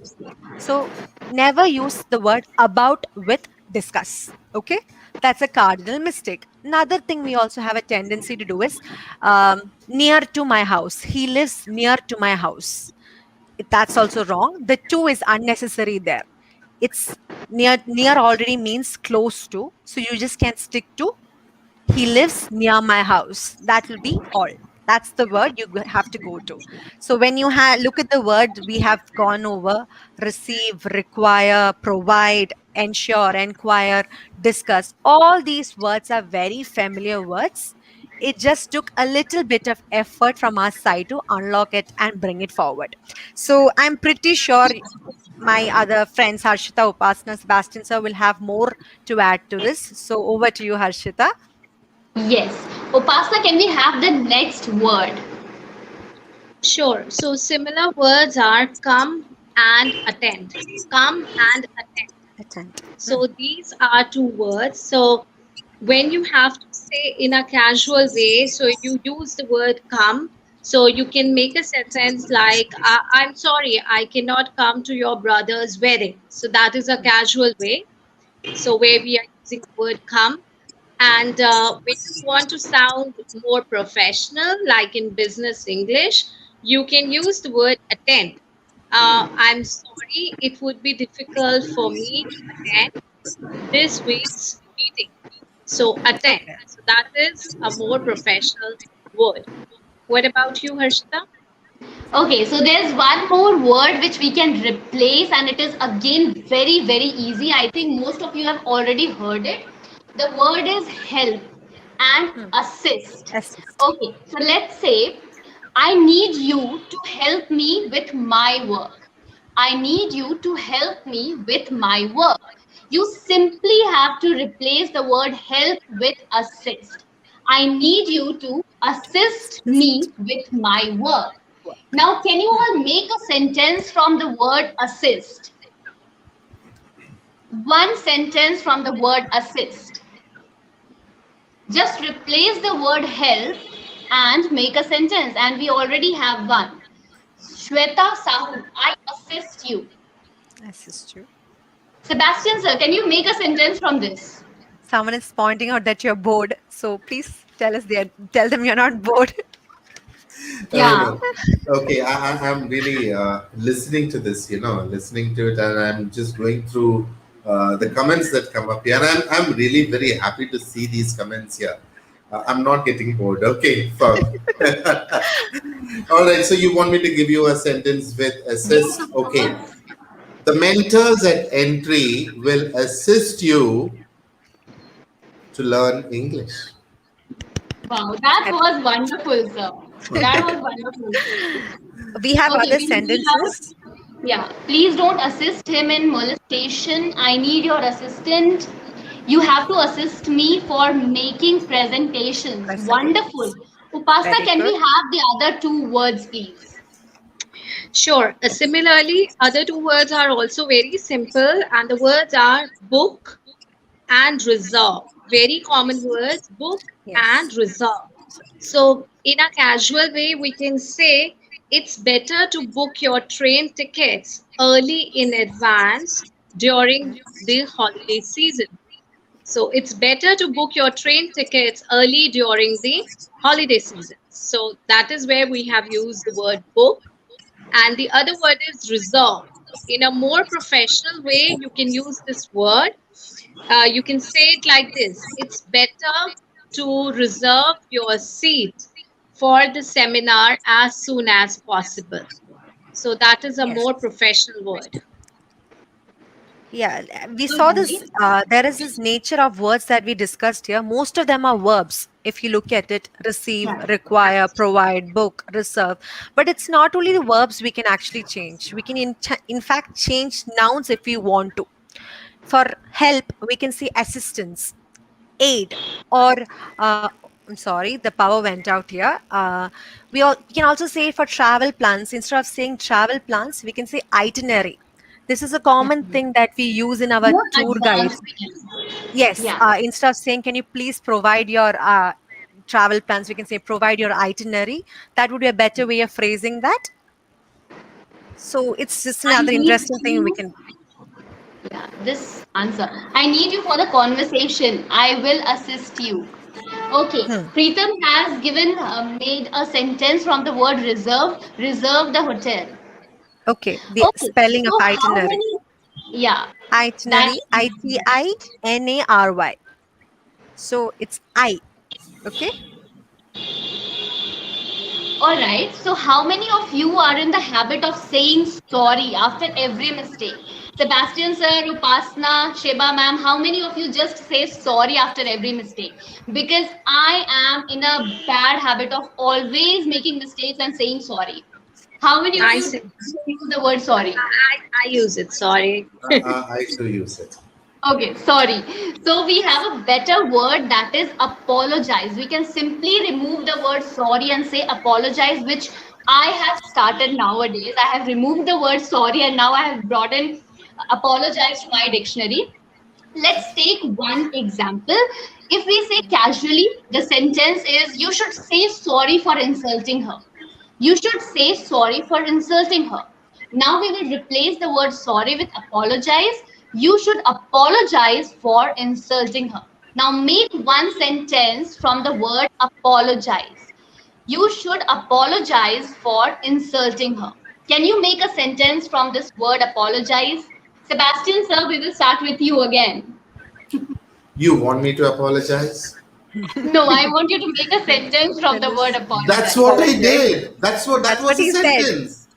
So never use the word about with discuss. Okay, that's a cardinal mistake. Another thing we also have a tendency to do is near to my house. He lives near to my house. That's also wrong. The to is unnecessary there. It's near already means close to, so you just can stick to he lives near my house. That will be all. That's the word you have to go to. So when you look at the word we have gone over, receive, require, provide, ensure, inquire, discuss, all these words are very familiar words. It just took a little bit of effort from our side to unlock it and bring it forward. So I'm pretty sure my other friends, Harshita, Upasna, Sebastian sir, will have more to add to this. So over to you, Harshita. Yes. Upasna, can we have the next word? Sure. So similar words are come and attend. Come and attend. Attend. So these are two words. So when you have to say in a casual way, so you use the word come. So you can make a sentence like, I'm sorry, I cannot come to your brother's wedding. So that is a casual way. So where we are using the word come. And when you want to sound more professional, like in business English, you can use the word attend. I'm sorry, it would be difficult for me to attend this week's meeting. So, attend. Okay. So, that is a more professional word. What about you, Harshita? Okay, so there's one more word which we can replace, and it is again very, very easy. I think most of you have already heard it. The word is help. and Hmm. assist. Assist. Okay, so let's say I need you to help me with my work. I need you to help me with my work. You simply have to replace the word help with assist. I need you to assist Assist. me with my work. Now, can you all make a sentence from the word assist? One sentence from the word assist. Just replace the word help and make a sentence, and we already have one. Shweta Sahu, I assist you. Assist you. Sebastian sir, can you make a sentence from this? Someone is pointing out that you're bored. So please tell them you're not bored. Oh Yeah. no. Okay, I'm really listening to this, listening to it, and I'm just going through the comments that come up here, and I'm really very happy to see these comments here. I'm not getting bored. Okay, fine. All right, so you want me to give you a sentence with Yes, assist? of Okay. course. The mentors at Entry will assist you to learn English. Wow, that And was wonderful, sir. That was wonderful. we have Okay, other we have, sentences. yeah. Please don't assist him in molestation. I need your assistant. You have to assist me for making presentations. Wonderful. Presentations. Upasna, Very can we good. have the other two words, please? Sure. Similarly, other two words are also very simple, and the words are book and reserve. Very common words, book and Yes. reserve. So, in a casual way, we can say it's better to book your train tickets early in advance during the holiday season. So, it's better to book your train tickets early during the holiday season. So, that is where we have used the word book, and the other word is reserve. In a more professional way, you can use this word. You can say it like this: it's better to reserve your seat for the seminar as soon as possible. So, that is a Yes. more professional word. Yeah, we All saw this. right. There is this nature of words that we discussed here. Most of them are verbs. If you look at it, receive, Yeah. require, provide, book, reserve. But it's not only the verbs we can actually change. We can, in fact, change nouns if we want to. For help, we can say assistance, aid, or I'm sorry, the power went out here. We can also say for travel plans, instead of saying travel plans, we can say itinerary. This is a common thing that we use in our More tour advanced guides. way. Yes, Yeah. instead of saying, can you please provide your travel plans, we can say provide your itinerary. That would be a better way of phrasing that. So it's just I another need interesting thing we you. can. Yeah, this answer. I need you for the conversation. I will assist you. Okay. Hmm. Preetham has made a sentence from the word reserve. Reserve the hotel. Okay, the Okay. spelling of So how itinerary. many? Yeah, Itinerary, that's Itinary. So it's I. Okay. all right. So how many of you are in the habit of saying sorry after every mistake? Sebastian sir, Upasna, Sheba ma'am, how many of you just say sorry after every mistake? Because I am in a bad habit of always making mistakes and saying sorry. How many of I you say, use the word sorry? I use it, sorry. I do use it. Okay, sorry. So we have a better word that is apologize. We can simply remove the word sorry and say apologize, which I have started nowadays. I have removed the word sorry and now I have brought in apologize to my dictionary. Let's take one example. If we say casually, the sentence is you should say sorry for insulting her. You should say sorry for insulting her. Now we will replace the word sorry with apologize. You should apologize for insulting her. Now make one sentence from the word apologize. You should apologize for insulting her. Can you make a sentence from this word apologize? Sebastian, sir, we will start with you again. You want me to apologize? No, I want you to make a sentence from Then the word this That's apologize. what I apologize. did. That That's what was a he said. sentence.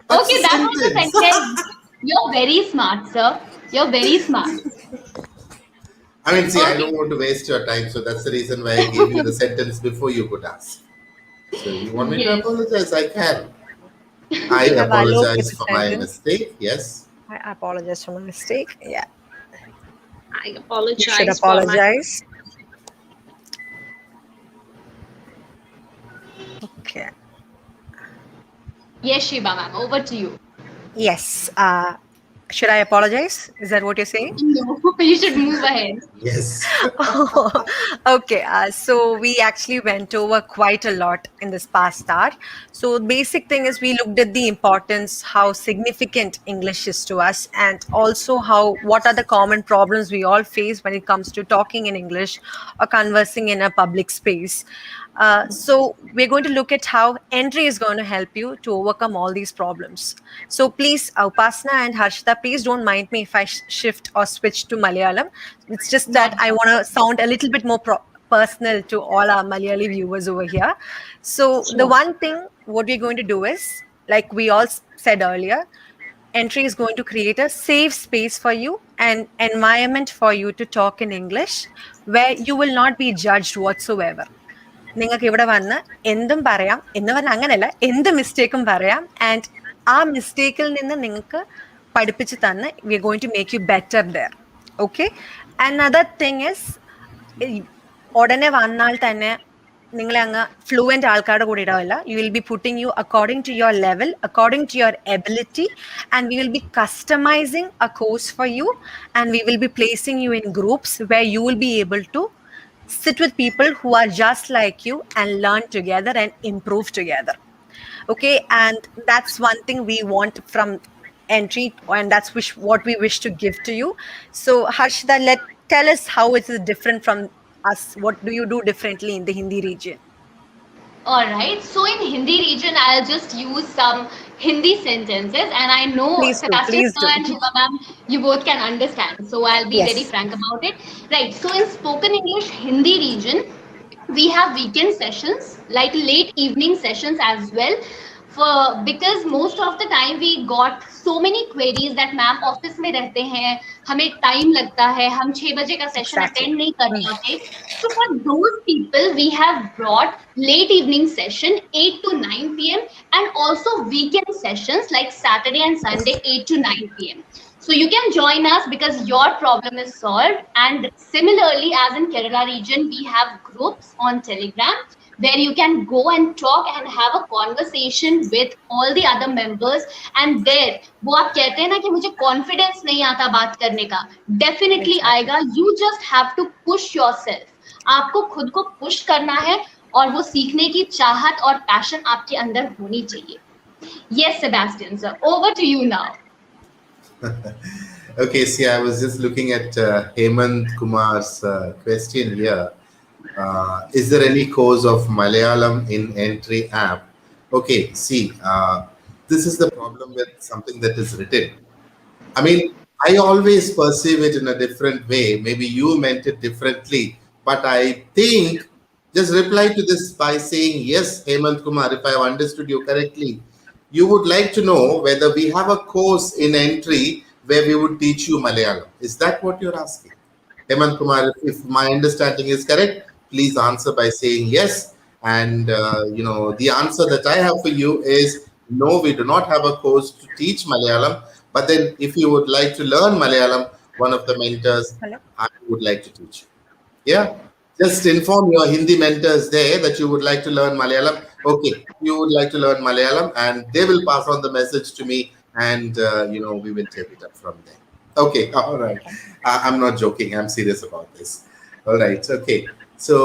That's a Okay, that was the sentence. sentence. You're very smart, sir. You're very smart. I mean, see, I Okay. don't want to waste your time, so that's the reason why I gave you the sentence before you could ask. So you want me to Yes. apologize? I can. I Have I looked with apologize the for my sentence? mistake. Yes. I apologize for my mistake. Yeah, I you should apologize for my. apologize. Okay. Yes, Shiba ma'am, over to you. Yes. Should I apologize? Is that what you're saying? No, you should move ahead. Yes. Okay, so we actually went over quite a lot in this past hour. So basic thing is we looked at the importance, how significant English is to us, and also how what are the common problems we all face when it comes to talking in English or conversing in a public space. So we're going to look at how Entry is going to help you to overcome all these problems. So please, Upasna and Harshita, please don't mind me if I shift or switch to Malayalam. It's just Not that at I all. want to sound a little bit more personal to all our Malayali viewers over here. So the Sure. one thing what we're going to do is, like we all said earlier, Entry is going to create a safe space for you, an environment for you to talk in English, where you will not be judged whatsoever. നിങ്ങൾക്ക് ഇവിടെ വന്ന് എന്തും പറയാം എന്ന് പറഞ്ഞാൽ അങ്ങനെയല്ല, എന്ത് മിസ്റ്റേക്കും പറയാം, ആൻഡ് ആ മിസ്റ്റേക്കിൽ നിന്ന് നിങ്ങൾക്ക് പഠിപ്പിച്ച് തന്ന് we are going to make you better ദർ. ഓക്കെ. അനദർ തിങ് ഇസ്, ഉടനെ വന്നാൽ തന്നെ നിങ്ങളെ അങ്ങ് ഫ്ലുവൻ്റ് ആൾക്കാരുടെ കൂടെ ഇടാവില്ല. You will be putting you according to your level, according to your ability, and we will be customizing a course for you, and we will be placing you in groups where you will be able to sit with people who are just like you and learn together and improve together. Okay, and that's one thing we want from Entry, and that's what we wish to give to you. So Harshita, tell us how it is different from us. What do you do differently in the Hindi region? All right. So in Hindi region, I'll just use some Hindi sentences, and I know Please do, Sebastian please sir do. and Shiva ma'am, you both can understand. So I'll be very Yes, frank about it. Right. So in spoken English Hindi region, we have weekend sessions, like late evening sessions as well. For because most of the time we got so many queries that ma'am office में रहते हैं, हमें time लगता है, हम 6 बजे का session exactly. Attend नहीं कर पाते. So for those people, we have brought late evening session 8 to 9 p.m. and also weekend sessions like Saturday and Sunday 8 to 9 p.m. So you can join us because your problem is solved. And similarly, as in Kerala region, we have groups on Telegram where you can go and talk and have a conversation with all the other members. And there, वो आप कहते हैं ना कि मुझे confidence नहीं आता बात करने का, definitely Exactly. आएगा. You just have to push yourself. आपको खुद को push करना है और वो सीखने की चाहत और passion आपके अंदर होनी चाहिए. Yes, Sebastian sir, over to you now. Okay, see, I was just looking at Hemant Kumar's question here. Is there any course of Malayalam in Entry app? Okay, see, this is the problem with something that is written. I mean, I always perceive it in a different way. Maybe you meant it differently, but I think just reply to this by saying yes, Hemant Kumar, if I have understood you correctly. You would like to know whether we have a course in Entry where we would teach you Malayalam. Is that what you're asking? Hemant Kumar, if my understanding is correct, please answer by saying yes. And the answer that I have for you is no, we do not have a course to teach Malayalam. But then, if you would like to learn Malayalam, one of the mentors, Hello? I would like to teach you. Yeah, just inform your Hindi mentors there that you would like to learn Malayalam. Okay, you would like to learn Malayalam, and they will pass on the message to me, and we will take it up from there. Okay, all right. I'm not joking. I'm serious about this. All right. Okay. So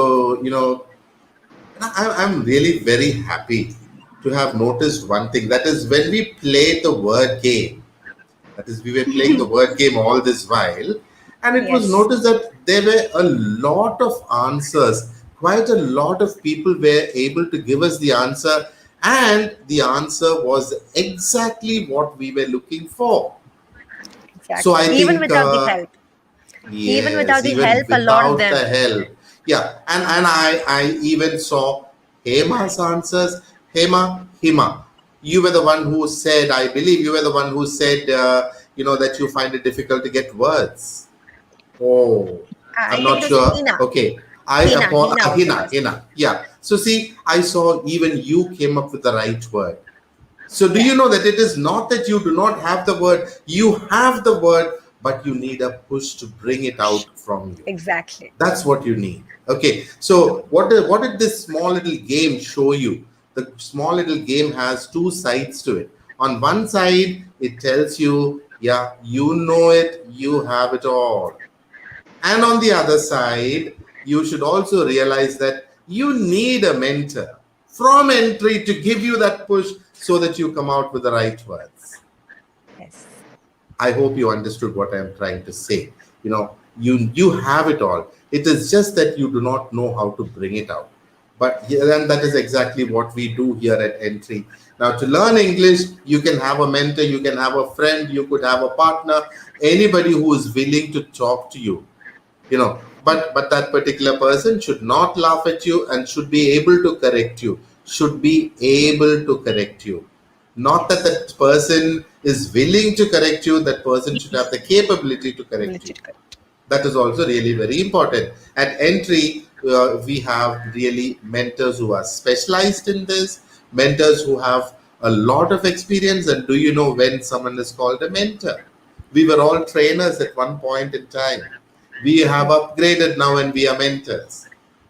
I'm really very happy to have noticed one thing. That is when we play the word game. That is, we were playing the word game all this while, and it was Yes, noticed that there were a lot of answers. Quite a lot of people were able to give us the answer, and the answer was exactly what we were looking for. So exactly. I Even think, without the help. Even yes, without the even help, a lot of without them. the help, yeah, and I even saw Hema's answers. Hema, you were the one who said, I believe you were the one who said, that you find it difficult to get words. Oh, I I'm think not it was sure. Hina. Okay. Hina was the Hina, person. Hina. Yeah. So see, I saw even you came up with the right word. So do Yeah, you know that it is not that you do not have the word, you have the word, but you need a push to bring it out from you. exactly. That's what you need. Okay. So what did this small little game show you? The small little game has two sides to it. On one side, it tells you, yeah, you know it, you have it all. And on the other side, you should also realize that you need a mentor from Entry to give you that push so that you come out with the right words. Yes. I hope you understood what I am trying to say. You have it all. It is just that you do not know how to bring it out. But then that is exactly what we do here at Entry. Now, to learn English, you can have a mentor, you can have a friend, you could have a partner, anybody who is willing to talk to you. But that particular person should not laugh at you and should be able to correct you. Should be able to correct you, not that that person is willing to correct you. That person should have the capability to correct you. Ability to correct. That is also really very important. At Entry, we have really mentors who are specialized in this, mentors who have a lot of experience. And do you know when someone is called a mentor? We were all trainers at one point in time. We have upgraded now and we are mentors.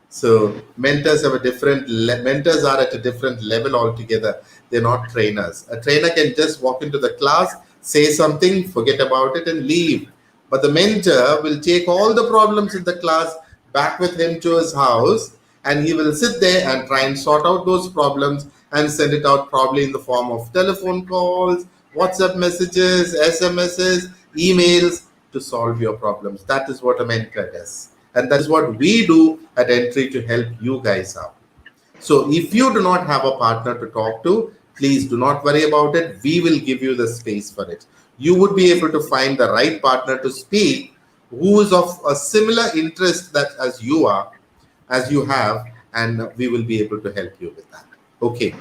So mentors are at a different level altogether. They're not trainers. A trainer can just walk into the class, say something, forget about it, and leave. But the mentor will take all the problems in the class back with him to his house, and he will sit there and try and sort out those problems and send it out probably in the form of telephone calls, WhatsApp messages, SMSs, emails to solve your problems. That is what a mentor does. And that is what we do at Entry to help you guys out. So if you do not have a partner to talk to, please do not worry about it. We will give you the space for it. You would be able to find the right partner to speak who is of a similar interest that as you have, and we will be able to help you with that. Okay.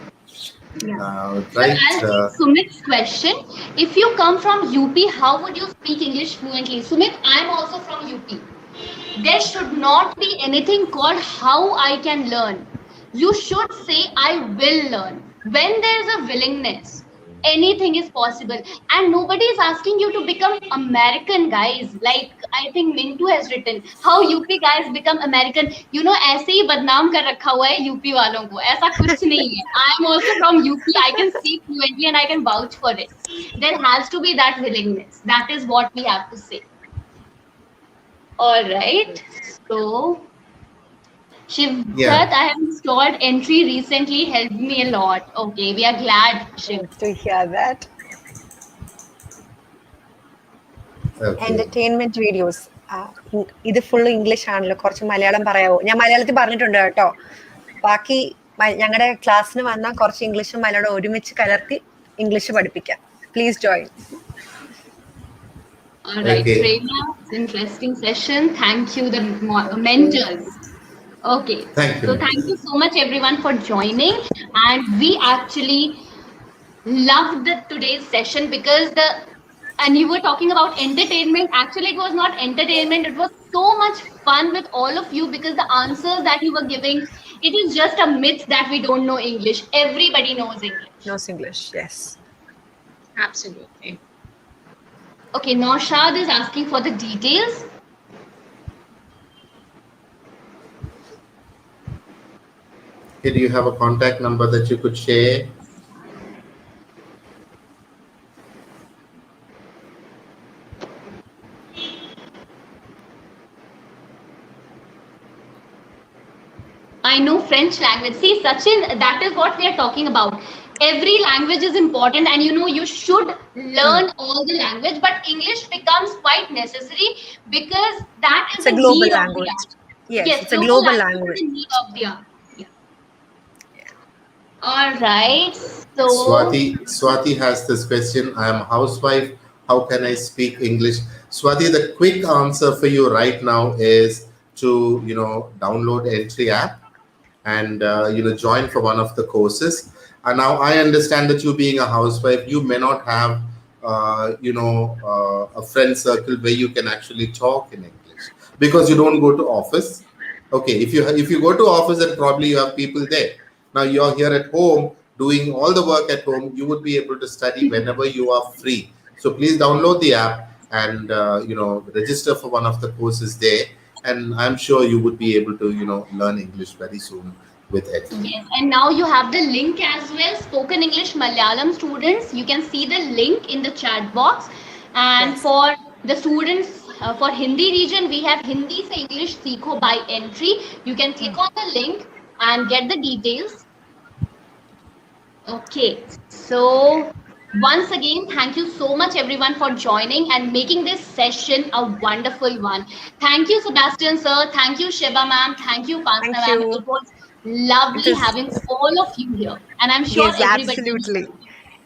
Yeah. So Right. I'll take Sumit's question. If you come from UP, how would you speak English fluently? Sumit, I'm also from UP. There should not be anything called how I can learn. You should say I will learn. When there's a willingness, anything is possible. And nobody is asking you to become American, guys. Like I think Mintu has written, how UP guys become American. ऐसे ही बदनाम कर रखा हुआ है UP वालों को. ऐसा कुछ नहीं है. I am also from UP. I can speak fluently and I can vouch for it. There has to be that willingness. That is what we have to say. All right. So, Yeah. Shivkat, I have installed Entry recently, helped me a lot. Okay, we are glad, Shiv. Good to hear that. Okay. Entertainment videos ഇത് full English ആണല്ലോ, കുറച്ച് മലയാളം പറയാവോ? ഞാൻ മലയാളത്തിൽ പറഞ്ഞിട്ടുണ്ട് കേട്ടോ. ബാക്കി ഞങ്ങളുടെ ക്ലാസ്സിന് വന്നാൽ കുറച്ച് ഇംഗ്ലീഷും മലയാളം ഒരുമിച്ച് കലർത്തി ഇംഗ്ലീഷ് പഠിപ്പിക്കാം. Please join. All right, Okay. Prerna, interesting session. Thank you, the mentors. Okay, Thank you, so thank Mandy. you so much, everyone, for joining. And we actually loved today's session because and you were talking about entertainment. Actually, it was not entertainment. It was so much fun with all of you because the answers that you were giving, it is just a myth that we don't know English. Everybody knows English. Knows English, yes. Absolutely. Okay, Naushad is asking for the details. Hey, do you have a contact number that you could share? I know French language. See, Sachin, that is what we are talking about. Every language is important, and you should learn all the language, but English becomes quite necessary because that is It's the a global need of the language. hour. Yes, Yes, it's a global global language is language. the need of the hour. Yeah. All right. So, Swati has this question. I am a housewife. How can I speak English? Swati, the quick answer for you right now is to download Entry app and join for one of the courses. And now I understand that you being a housewife, you may not have a friend circle where you can actually talk in English. because you don't go to office. Okay, if you go to office, then probably you have people there. Now you're here at home doing all the work at home. You would be able to study whenever you are free. So please download the app and register for one of the courses there. And I'm sure you would be able to learn English very soon with Entri. Yes, and now you have the link as well. Spoken English Malayalam students, you can see the link in the chat box. And Yes. for the students for Hindi region, we have Hindi se English Seekho by Entry. You can click on the link and get the details. Okay, so once again, thank you so much everyone for joining and making this session a wonderful one. Thank you, Sebastian sir. Thank you, Sheba ma'am. Thank you, Pasna Thank ma'am. you. It was It lovely is, having all of you here, and I'm sure yes, everybody absolutely. enjoyed.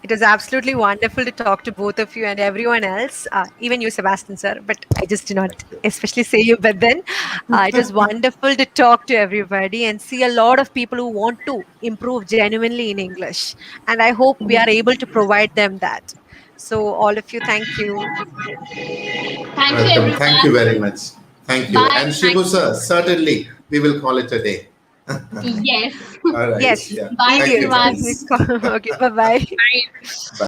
It was absolutely wonderful to talk to both of you and everyone else, even you, Sebastian, sir. But I just did not Thank you. especially say you. But then it was wonderful to talk to everybody and see a lot of people who want to improve genuinely in English. And I hope we are able to provide them that. So, all of you, thank you. Thank you, Welcome. Thank you everyone. very much. Thank you. Bye. And Thank Shibu sir, certainly we will call it a day. Yes. All right. Yes, Yeah. Bye, Thank you, immediately. everyone. guys. Okay, bye bye. you. Bye.